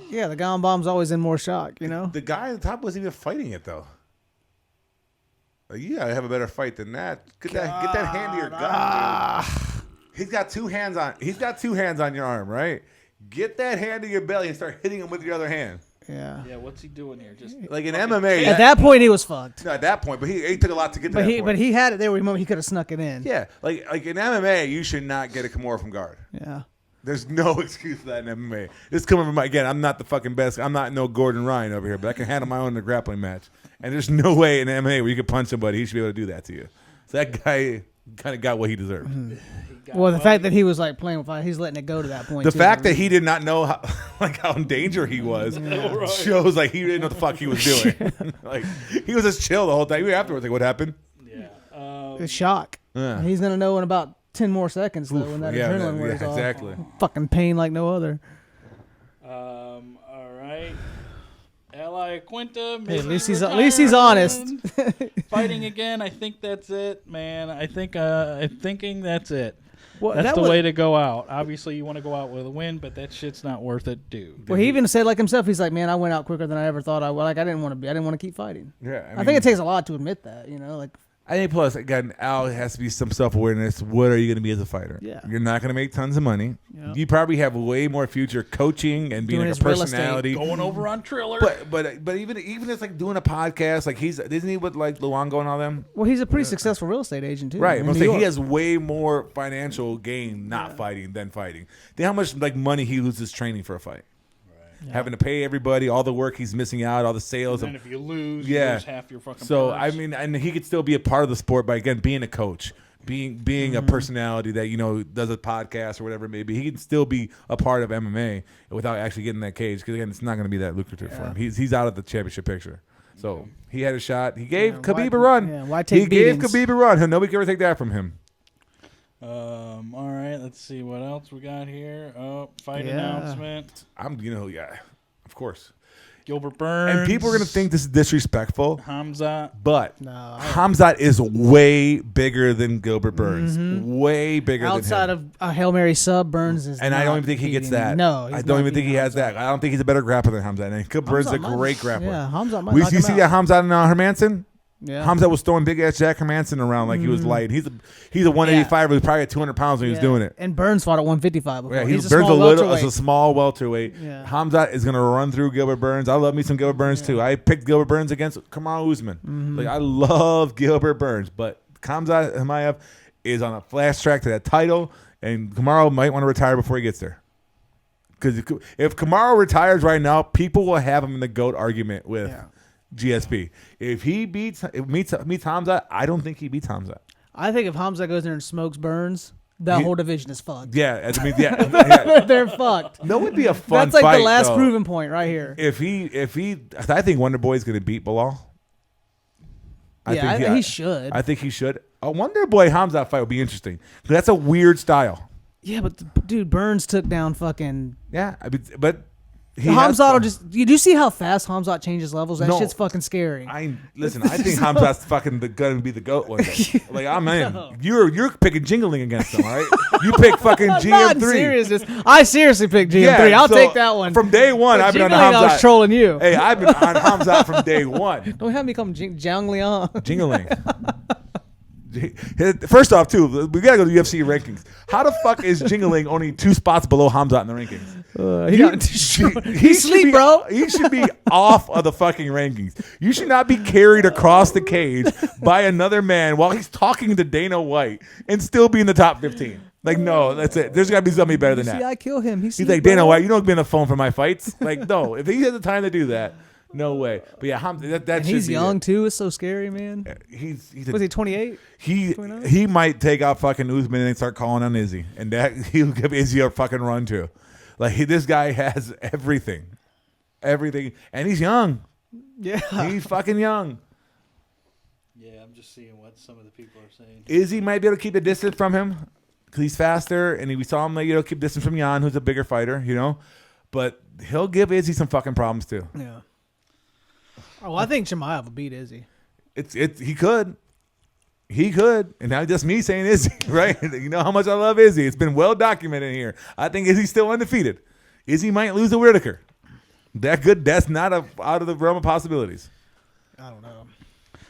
Yeah, the Gone Bomb's always in more shock, The guy at the top wasn't even fighting it, though. Like, you gotta have a better fight than that. Get that hand to your gun, dude. He's got two hands on your arm, right? Get that hand to your belly and start hitting him with your other hand. Yeah. Yeah, what's he doing here? Just like in MMA. At that point, he was fucked. No, at that point, but he took a lot to get to that point. But he had it there where he could have snuck it in. Yeah, like in MMA, you should not get a Kimura from guard. Yeah. There's no excuse for that in MMA. This is coming from again. I'm not the fucking best. I'm not no Gordon Ryan over here, but I can handle my own in a grappling match. And there's no way in MMA where you can punch somebody. He should be able to do that to you. So that guy kind of got what he deserved. Mm-hmm. Well, the fact that he was like playing with fire, he's letting it go to that point. The fact that he did not know how in danger he was shows like he didn't know what the fuck he was doing. Like he was just chill the whole time. Even afterwards, like what happened? Yeah. It's shock. Yeah. He's gonna know in about 10 more seconds though when that adrenaline wears off. Exactly. Fucking pain like no other. All right. Ally Quinto. Hey, at least he's honest. Fighting again. I think that's it, man. I'm thinking that's it. Well, that's the way to go out. Obviously, you want to go out with a win, but that shit's not worth it, dude. Well, he even said like himself. He's like, man, I went out quicker than I ever thought I would. Like I didn't want to keep fighting. Yeah, I think it takes a lot to admit that. Like. I think plus again, Al has to be some self-awareness. What are you going to be as a fighter? Yeah. You're not going to make tons of money. Yep. You probably have way more future coaching and being like a personality. Going over on Triller. But even it's like doing a podcast, like isn't he with like Luongo and all them? Well, he's a pretty successful real estate agent too. Right. I'm saying he has way more financial gain not fighting than fighting. Think how much like money he loses training for a fight. Yeah. Having to pay everybody, all the work he's missing out, all the sales. And if you lose, you lose half your fucking purse. I mean, and he could still be a part of the sport by, again, being a coach, being a personality that, does a podcast or whatever it may be. He can still be a part of MMA without actually getting in that cage because, again, it's not going to be that lucrative for him. He's out of the championship picture. So he had a shot. He gave Khabib a run. Yeah, why take beatings? Gave Khabib a run. Nobody can ever take that from him. All right, let's see what else we got here. Oh, fight announcement. Of course. Gilbert Burns. And people are going to think this is disrespectful. Hamzat. But Hamzat is way bigger than Gilbert Burns. Mm-hmm. Way bigger than him. Outside of a Hail Mary sub, Burns is and I don't even think he gets that. No, I don't even think he has that. I don't think he's a better grappler than Hamzat. And Gilbert Burns is a great grappler. Yeah, Hamzat might knock him You see that Hamzat and Hermanson? Yeah. Hamzat was throwing big ass Jack Hermanson around like he was light. He's a 185, but he was probably at 200 pounds when he was doing it. And Burns fought at 155 before. Yeah, he's Burns a small welterweight. Yeah. Hamzat is gonna run through Gilbert Burns. I love me some Gilbert Burns too. I picked Gilbert Burns against Kamaru Usman. Mm-hmm. Like I love Gilbert Burns, but Khamzat Chimaev is on a fast track to that title, and Kamaru might want to retire before he gets there. Because if Kamaru retires right now, people will have him in the GOAT argument with GSP. If he meets Hamzat, I don't think he beats Hamzat. I think if Hamzat goes there and smokes Burns, that whole division is fucked. Yeah, I mean, yeah. They're fucked. That would be a fun That's like fight, the last though. proven point right here. If he, I think Wonder Boy's going to beat Bilal. I think he should. I think he should. A Wonder Boy Hamzat fight would be interesting. That's a weird style. Yeah, but dude, Burns took down fucking. Yeah, I mean, but Hamzat you see how fast Hamzat changes levels? That No. shit's fucking scary. I think Hamzat's fucking gonna be the GOAT one day. Like, I'm in. You're picking Jingling against him, all right? You pick fucking Not GM3. in seriousness. I seriously picked GM3. I'll so take that one. From day one, I've been on Jingling, I was Hamzat. trolling you. Hey, I've been on Hamzat from day one. Don't have me come Jiang Liang. Jingling. First off, too, we gotta go to UFC rankings. How the fuck is Jingling only 2 spots below Hamzat in the rankings? He got destroyed. He sleep, bro. He should be off of the fucking rankings. You should not be carried across the cage by another man while he's talking to Dana White and still be in the top 15. Like, no, that's it. There's gotta be somebody better than that. See, I kill him. He's like, Dana White, you don't be on the phone for my fights. Like, no, if he has the time to do that, no way. But yeah, that and should he's be young it. too. It's so scary, man. Was he 28? He might take out fucking Usman and start calling on Izzy, and that he'll give Izzy a fucking run too. Like, this guy has everything, and he's young. Yeah, He's fucking young. Yeah, I'm just seeing what some of the people are saying. Izzy might be able to keep the distance from him because he's faster, and we saw him keep distance from Jan, who's a bigger fighter, But he'll give Izzy some fucking problems too. yeah. Oh, I think Chimaev will beat Izzy. He could. And now just me saying Izzy, right? You know how much I love Izzy. It's been well documented here. I think Izzy's still undefeated. Izzy might lose to Whitaker. That's not out of the realm of possibilities. I don't know.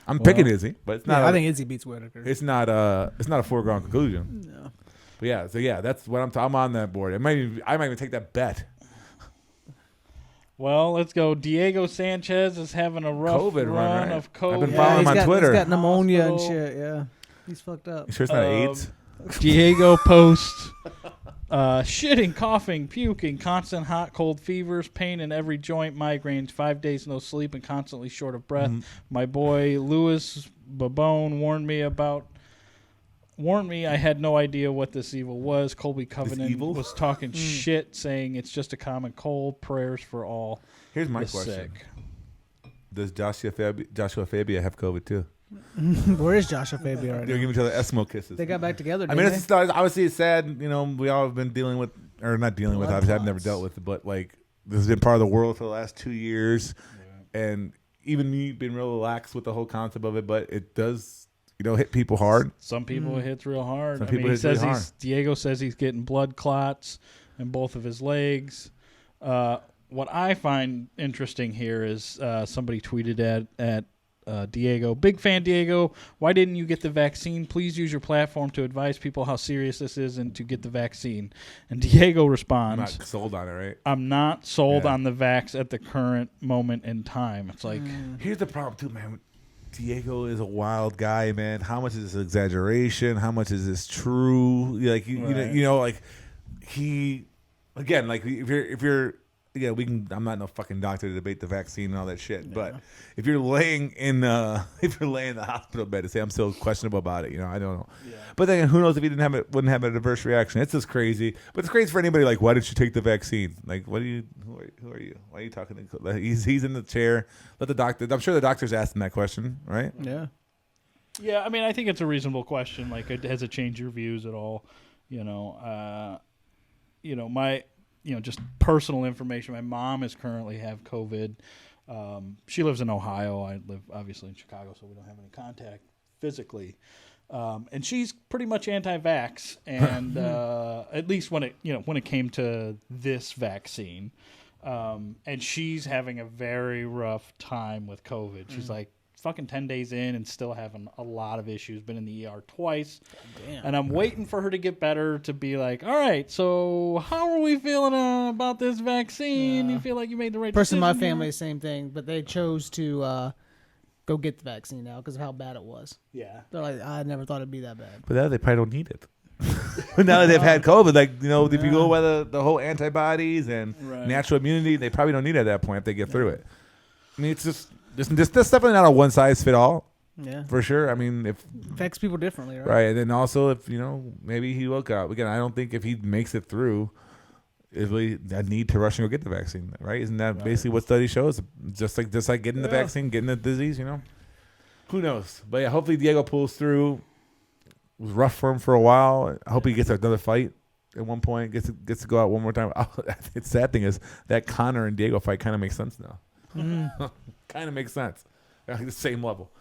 I'm picking Izzy, but it's not. I think Izzy beats Whitaker. It's not a foregone conclusion. No. But yeah, that's what I'm on that board. I might even take that bet. Well, let's go. Diego Sanchez is having a rough COVID run, right? of COVID. I've been following him on Twitter. He's got pneumonia and Hospital. shit. Yeah, he's fucked up. You sure it's not AIDS? Diego posts shitting, coughing, puking, constant hot, cold fevers, pain in every joint, migraines, 5 days no sleep, and constantly short of breath. My boy Louis Babone warned me I had no idea what this evil was. Colby Covenant was talking shit, saying it's just a common cold. Prayers for all. Here's my the question. sick. Does Joshua Fabia have COVID too? Where is Joshua Fabia right They're now? giving each other Eskimo kisses. They got back together. I mean, it's obviously it's sad. We all have been dealing with, or not dealing with. Obviously, I've never dealt with it, but like this has been part of the world for the last 2 years, and even me being real relaxed with the whole concept of it. But it does, hit people hard. Some people it hits real hard. Some people hit really hard. Diego says he's getting blood clots in both of his legs. What I find interesting here is somebody tweeted at Diego. Big fan, Diego. Why didn't you get the vaccine? Please use your platform to advise people how serious this is and to get the vaccine. And Diego responds, I'm not sold on it, right? I'm not sold on the vax at the current moment in time. It's like... Here's the problem, too, man. Diego is a wild guy, man. How much is this exaggeration? How much is this true? Like, he... Again, like, if you're yeah, I'm not no fucking doctor to debate the vaccine and all that shit. Yeah. But if you're laying in the hospital bed to say I'm still questionable about it, I don't know. Yeah. But then who knows if he wouldn't have a adverse reaction? It's just crazy. But it's crazy for anybody. Like, why didn't you take the vaccine? Like, who are you? Why are you talking to? He's in the chair. Let the doctor. I'm sure the doctor's asking that question, right? Yeah. Yeah, I mean, I think it's a reasonable question. Like, has it changed your views at all? Just personal information. My mom is currently have COVID. She lives in Ohio. I live obviously in Chicago, so we don't have any contact physically. And she's pretty much anti-vax, and at least when it came to this vaccine, and she's having a very rough time with COVID. She's like fucking 10 days in and still having a lot of issues. Been in the ER twice. Damn. And I'm waiting for her to get better to be like, all right, so how are we feeling about this vaccine? You feel like you made the right person decision? in my family, same thing, but they chose to go get the vaccine now because of how bad it was. Yeah. They're like, I never thought it'd be that bad. But now they probably don't need it. But now that they've had COVID, if you go by the whole antibodies and natural immunity, they probably don't need it at that point if they get through it. I mean, it's just definitely not a one size fit all. Yeah, for sure. I mean, if affects people differently, right? Right, and then also if maybe he woke up again. I don't think if he makes it through, is really that need to rush and go get the vaccine, right? Isn't that basically what studies show? Is just like getting the vaccine, getting the disease, Who knows? But yeah, hopefully Diego pulls through. It was rough for him for a while. I hope he gets another fight. at one point. Gets to go out one more time. The sad thing is that Conor and Diego fight kind of makes sense now. Kind of makes sense. They're like the same level.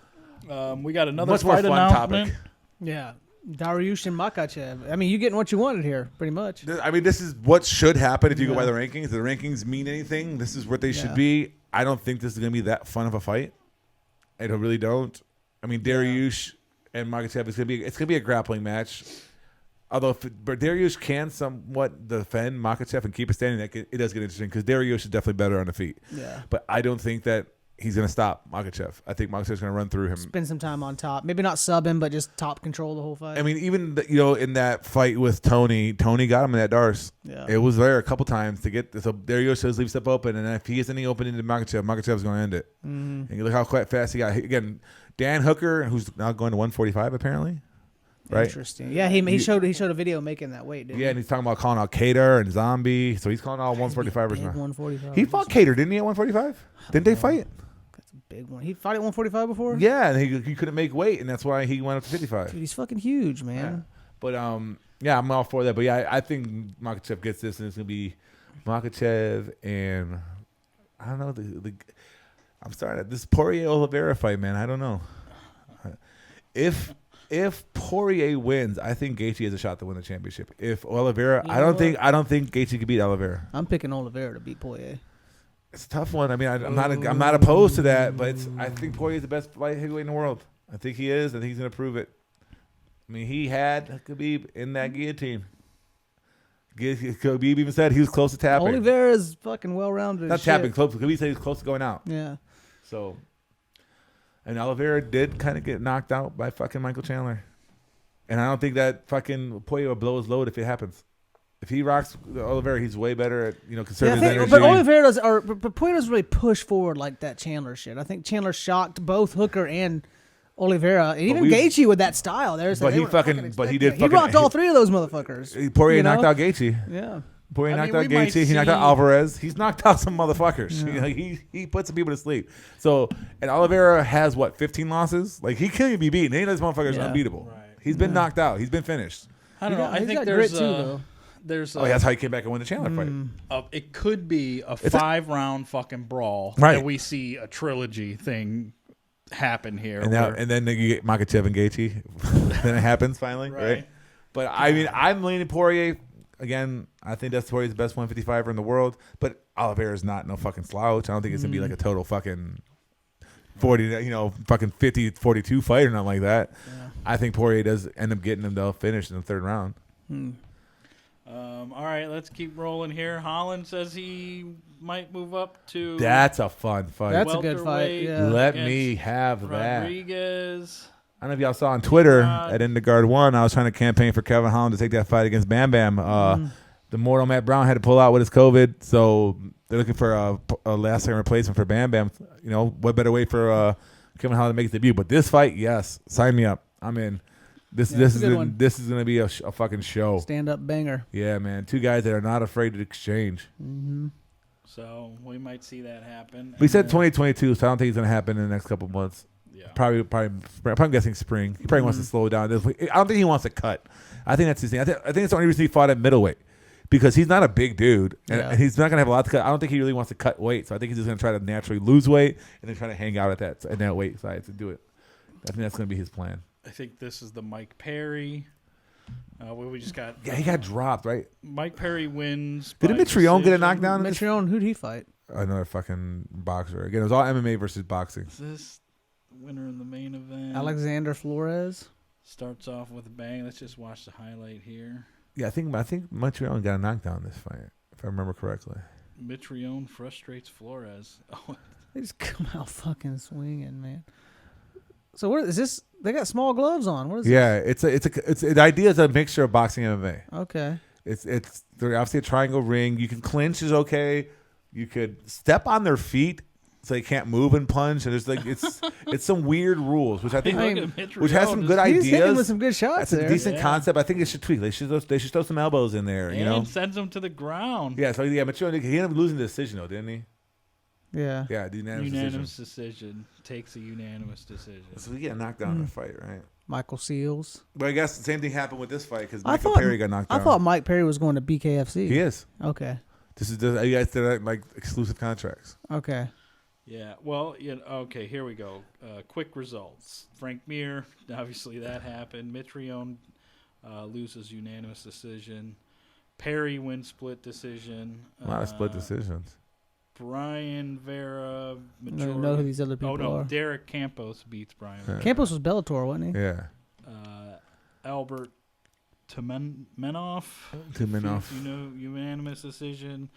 We got another much more fight fun announcement. topic. Yeah. Dariush and Makhachev. I mean, you're getting what you wanted here, pretty much. I mean, this is what should happen if you go by the rankings. If the rankings mean anything, this is what they should be. I don't think this is going to be that fun of a fight. I really don't. I mean, Dariush and Makhachev is going to be a grappling match. Although Dariush can somewhat defend Makhachev and keep it standing, it does get interesting because Dariush is definitely better on the feet. Yeah. But I don't think that he's going to stop Makhachev. I think Makhachev's going to run through him. Spend some time on top. Maybe not sub him, but just top control the whole fight. I mean, even in that fight with Tony got him in that Darce. Yeah. It was there a couple times to get so Dariush does leave stuff open, and if he gets any opening to Makhachev's going to end it. Mm-hmm. And you look how quite fast he got. Again, Dan Hooker, who's now going to 145 apparently. Right? Interesting. Yeah, he showed a video making that weight, didn't he? Yeah, and he's talking about calling out Cater and Zombie. So he's calling out 145ers now. 145. He fought Cater, didn't he, at 145? Didn't they fight? That's a big one. He fought at 145 before? Yeah, and he couldn't make weight, and that's why he went up to 55. Dude, he's fucking huge, man. Yeah. But, I'm all for that. But, yeah, I think Makhachev gets this, and it's going to be Makhachev and, I don't know, I'm starting at this Poirier-Oliveira fight, man. I don't know. If Poirier wins, I think Gaethje has a shot to win the championship. If Oliveira, I don't think Gaethje can beat Oliveira. I'm picking Oliveira to beat Poirier. It's a tough one. I mean, I'm not opposed to that, but I think Poirier is the best light heavyweight in the world. I think he is. I think he's going to prove it. I mean, he had Khabib in that guillotine. Khabib even said he was close to tapping. Oliveira is fucking well-rounded. Not tapping, close. Khabib said he was close to going out. Yeah. So. And Oliveira did kind of get knocked out by fucking Michael Chandler. And I don't think that fucking Poirier will blow his load if it happens. If he rocks Oliveira, he's way better at, conserving his energy. But Oliveira but Poirier doesn't really push forward like that Chandler shit. I think Chandler shocked both Hooker and Oliveira, and even Gaethje with that style. He rocked all three of those motherfuckers. Poirier knocked out Gaethje. Yeah. Poirier knocked out Gaethje. He knocked out Alvarez. He's knocked out some motherfuckers. Yeah. He put some people to sleep. So, and Oliveira has 15 losses? Like, he can't even be beaten. Any of those motherfuckers are unbeatable. Right. He's been knocked out. He's been finished. I don't know. I think there's that's how he came back and won the Chandler fight. It could be a 5-round fucking brawl. Right. And we see a trilogy thing happen here. And then you get Makhachev and Gaethje. Then it happens finally, right? But I mean, I'm leaning Poirier. Again, I think that's Poirier's the best 155er in the world. But Oliveira's not no fucking slouch. I don't think it's gonna be like a total fucking 40, fucking 50-42 fight or nothing like that. Yeah. I think Poirier does end up getting him to finish in the third round. All right, let's keep rolling here. Holland says he might move up to. That's a fun fight. That's a good fight. Yeah. Let me have that. Rodriguez. I don't know if y'all saw on Twitter at Endegard 1, I was trying to campaign for Kevin Holland to take that fight against Bam Bam. The mortal Matt Brown had to pull out with his COVID, so they're looking for a last-second replacement for Bam Bam. What better way for Kevin Holland to make his debut? But this fight, yes, sign me up. I'm in. This is going to be a fucking show. Stand-up banger. Yeah, man. Two guys that are not afraid to exchange. Mm-hmm. So we might see that happen. We said 2022, so I don't think it's going to happen in the next couple of months. Yeah. Probably guessing spring. He probably wants to slow down. I don't think he wants to cut. I think that's his thing. I think it's the only reason he fought at middleweight because he's not a big dude and he's not gonna have a lot to cut. I don't think he really wants to cut weight. So I think he's just gonna try to naturally lose weight and then try to hang out at that weight size to do it. I think that's gonna be his plan. I think this is the Mike Perry. We just got. Yeah, he got dropped, right? Mike Perry wins. Did Mitrione get a knockdown? Mitrione, who'd he fight? Another fucking boxer. Again, it was all MMA versus boxing. Is this winner in the main event? Alexander Flores starts off with a bang. Let's just watch the highlight here. Yeah, I think Mitrione got a knockdown in this fight, if I remember correctly. Mitrione frustrates Flores. Oh, they just come out fucking swinging, man. So what is this? They got small gloves on. What is this? It's the idea is a mixture of boxing and MMA. Okay. It's they're obviously a triangle ring. You can clinch is okay. You could step on their feet so they can't move and punch. And there's it's some weird rules, which I think which has some good ideas. He's hitting with some good shots. That's a decent concept. I think they should tweak. They should throw some elbows in there. And sends them to the ground. Yeah. So Mitrione, he ended up losing the decision though, didn't he? Yeah. Yeah. The unanimous decision. Takes a unanimous decision. So we get knocked down in a fight, right? Michael Seals. But I guess the same thing happened with this fight because Michael Perry got knocked out. I thought Mike Perry was going to BKFC. He is. Okay. This is just, you guys did like exclusive contracts. Okay. Yeah. Well, okay. Here we go. Quick results. Frank Mir. Obviously, that happened. Mitrione loses unanimous decision. Perry wins split decision. A lot of split decisions. Brian Vera. I don't know who these other people are. Derek Campos beats Brian Vera. Campos was Bellator, wasn't he? Yeah. Albert Tumenoff. Unanimous decision.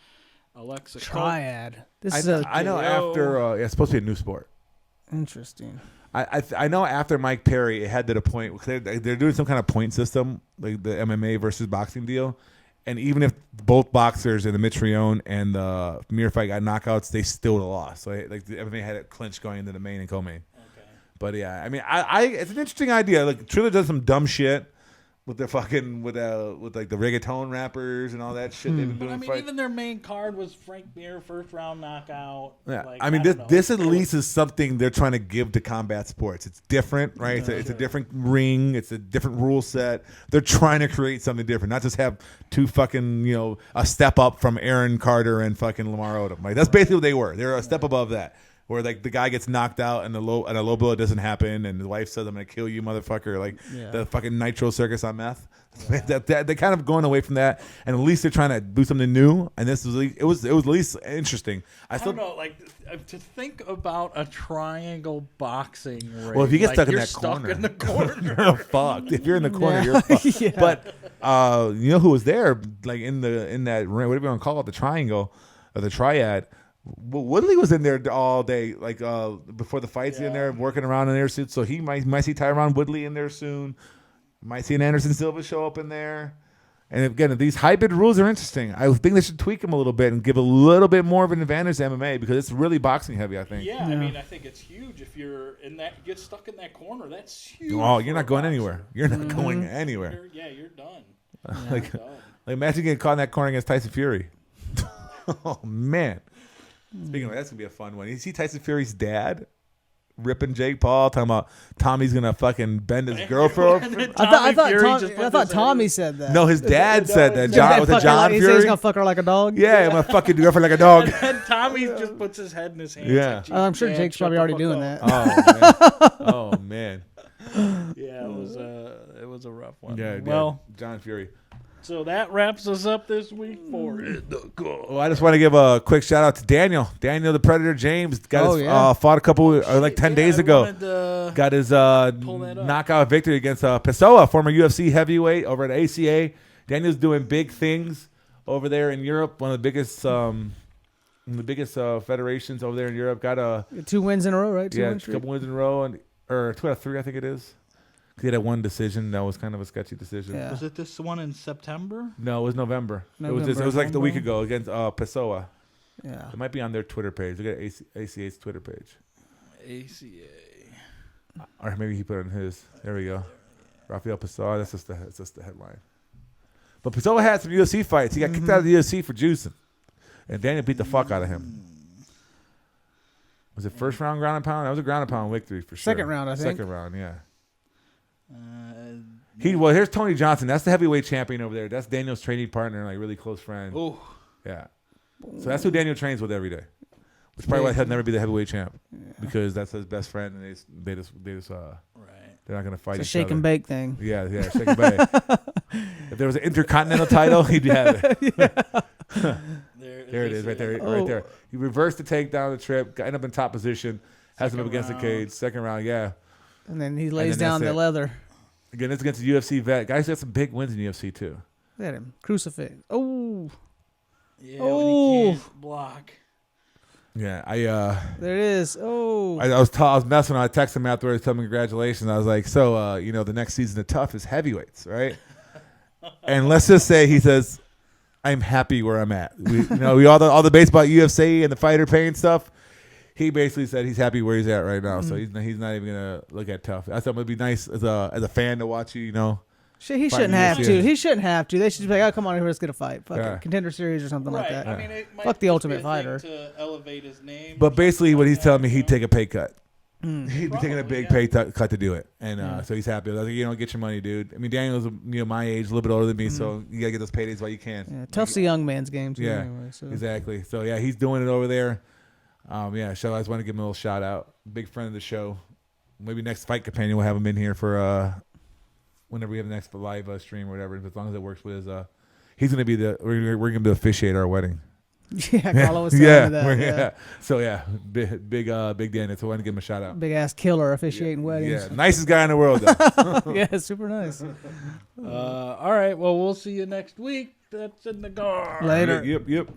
Alexa Triad. I know after it's supposed to be a new sport. Interesting. I know after Mike Perry, it had to the point they're doing some kind of point system, like the MMA versus boxing deal. And even if both boxers in the Mitrione and the Mir fight got knockouts, they still lost. So like the MMA had it clinched going into the main and co-main. Okay. But yeah, I mean, it's an interesting idea. Like Triller does some dumb shit with the fucking with like the reggaeton rappers and all that shit they've been doing. But I mean, even their main card was Frank Mir first round knockout. Yeah, like, I mean, this at least is something they're trying to give to combat sports. It's different, right? It's a different ring. It's a different rule set. They're trying to create something different, not just have two fucking a step up from Aaron Carter and fucking Lamar Odom. Like that's basically what they were. They're a step above that. Where like the guy gets knocked out and a low blow doesn't happen, and the wife says, "I'm gonna kill you, motherfucker!" Like the fucking Nitro Circus on meth. Yeah. They're kind of going away from that, and at least they're trying to do something new. And this was it was at least interesting. I don't know, like to think about a triangle boxing ring. Well, if you get stuck in that corner, in the corner, you're fucked. If you're in the corner, you're fucked. Yeah. But you know who was there? Like in that ring, whatever you want to call it, the triangle or the triad. Well, Woodley was in there all day, like before the fights in there, working around in their suits. So he might see Tyron Woodley in there soon. Might see an Anderson Silva show up in there. And again, these hybrid rules are interesting. I think they should tweak them a little bit and give a little bit more of an advantage to MMA because it's really boxing heavy, I think. Yeah, I mean, I think it's huge. If you're get stuck in that corner, that's huge. Oh, you're not going anywhere. You're not going anywhere. You're done. Like imagine getting caught in that corner against Tyson Fury. Oh man. Speaking of, that's gonna be a fun one. You see Tyson Fury's dad ripping Jake Paul, talking about Tommy's gonna fucking bend his girlfriend. I thought Tommy said that. No, his dad said that. John was a John Fury. He said he's gonna fuck her like a dog. Yeah, I'm gonna fuck your girlfriend like a dog. And Tommy just puts his head in his hands. Yeah, like, I'm sure Jake's probably already doing that. Oh man. Yeah, it was a rough one. Yeah, well, John Fury. So that wraps us up this week for Well, I just want to give a quick shout out to Daniel the Predator James. Got fought a couple 10 days ago. Got his knockout victory against Pessoa, former UFC heavyweight over at ACA. Daniel's doing big things over there in Europe. One of the biggest federations over there in Europe. Got 2 wins in a row, right? A couple wins in a row, or 2 out of 3, I think it is. He had one decision that was kind of a sketchy decision. Yeah. Was it this one in September? No, it was November. It was like the week ago against Pessoa. Yeah. It might be on their Twitter page. Look at ACA's Twitter page. ACA. Or maybe he put it on his. There we go. Rafael Pessoa. That's just the headline. But Pessoa had some UFC fights. He got kicked out of the UFC for juicing. And Daniel beat the fuck out of him. Was it first round ground and pound? That was a ground and pound victory for sure. Second round, I think. Second round, yeah. Here's Tony Johnson. That's the heavyweight champion over there. That's Daniel's training partner, like really close friend. Oh, yeah. So that's who Daniel trains with every day. Which probably why he'll never be the heavyweight champ because that's his best friend, and they just they're not gonna fight it's each other. Shake and bake thing. Yeah, shake and bake. If there was an intercontinental title, he'd have it. There it is, right there. He reversed the takedown, the trip, ended up in top position, has him up against the cage, second round, and then he lays down the leather. Again, it's against a UFC vet. Guys got some big wins in UFC too. Look at him, crucifix. Oh, yeah, when he can't block. Yeah, there it is. Oh, I was messing. I texted him afterwards, telling him congratulations. I was like, so the next season of Tough is heavyweights, right? And let's just say he says, I'm happy where I'm at. We all the base about UFC and the fighter pay and stuff. He basically said he's happy where he's at right now, so he's not even gonna look at Tough. I thought it would be nice as a fan to watch you. He shouldn't have to. He shouldn't have to. They should be like, oh, come on, here, let's get a fight. Fuck it. Contender Series or something like that. I mean, it might fuck the Ultimate Fighter. To elevate his name. But basically, what he's telling me, he'd take a pay cut. He'd be taking a big pay cut to do it, and so he's happy. I was like, get your money, dude. I mean, Daniel's my age, a little bit older than me, so you gotta get those paydays while you can. Yeah, tough's a young man's game too. Yeah, anyway, so. exactly. So yeah, he's doing it over there. So I just want to give him a little shout out. Big friend of the show. Maybe next Fight Companion we'll have him in here for whenever we have the next live stream or whatever. As long as it works with his, he's gonna be we're gonna officiate our wedding. Yeah, Carlo was telling me that. Yeah. So big Danny. So I want to give him a shout out. Big ass killer officiating weddings. Yeah, nicest guy in the world though. Yeah, super nice. All right, well we'll see you next week. That's in the gar. Later. Yep.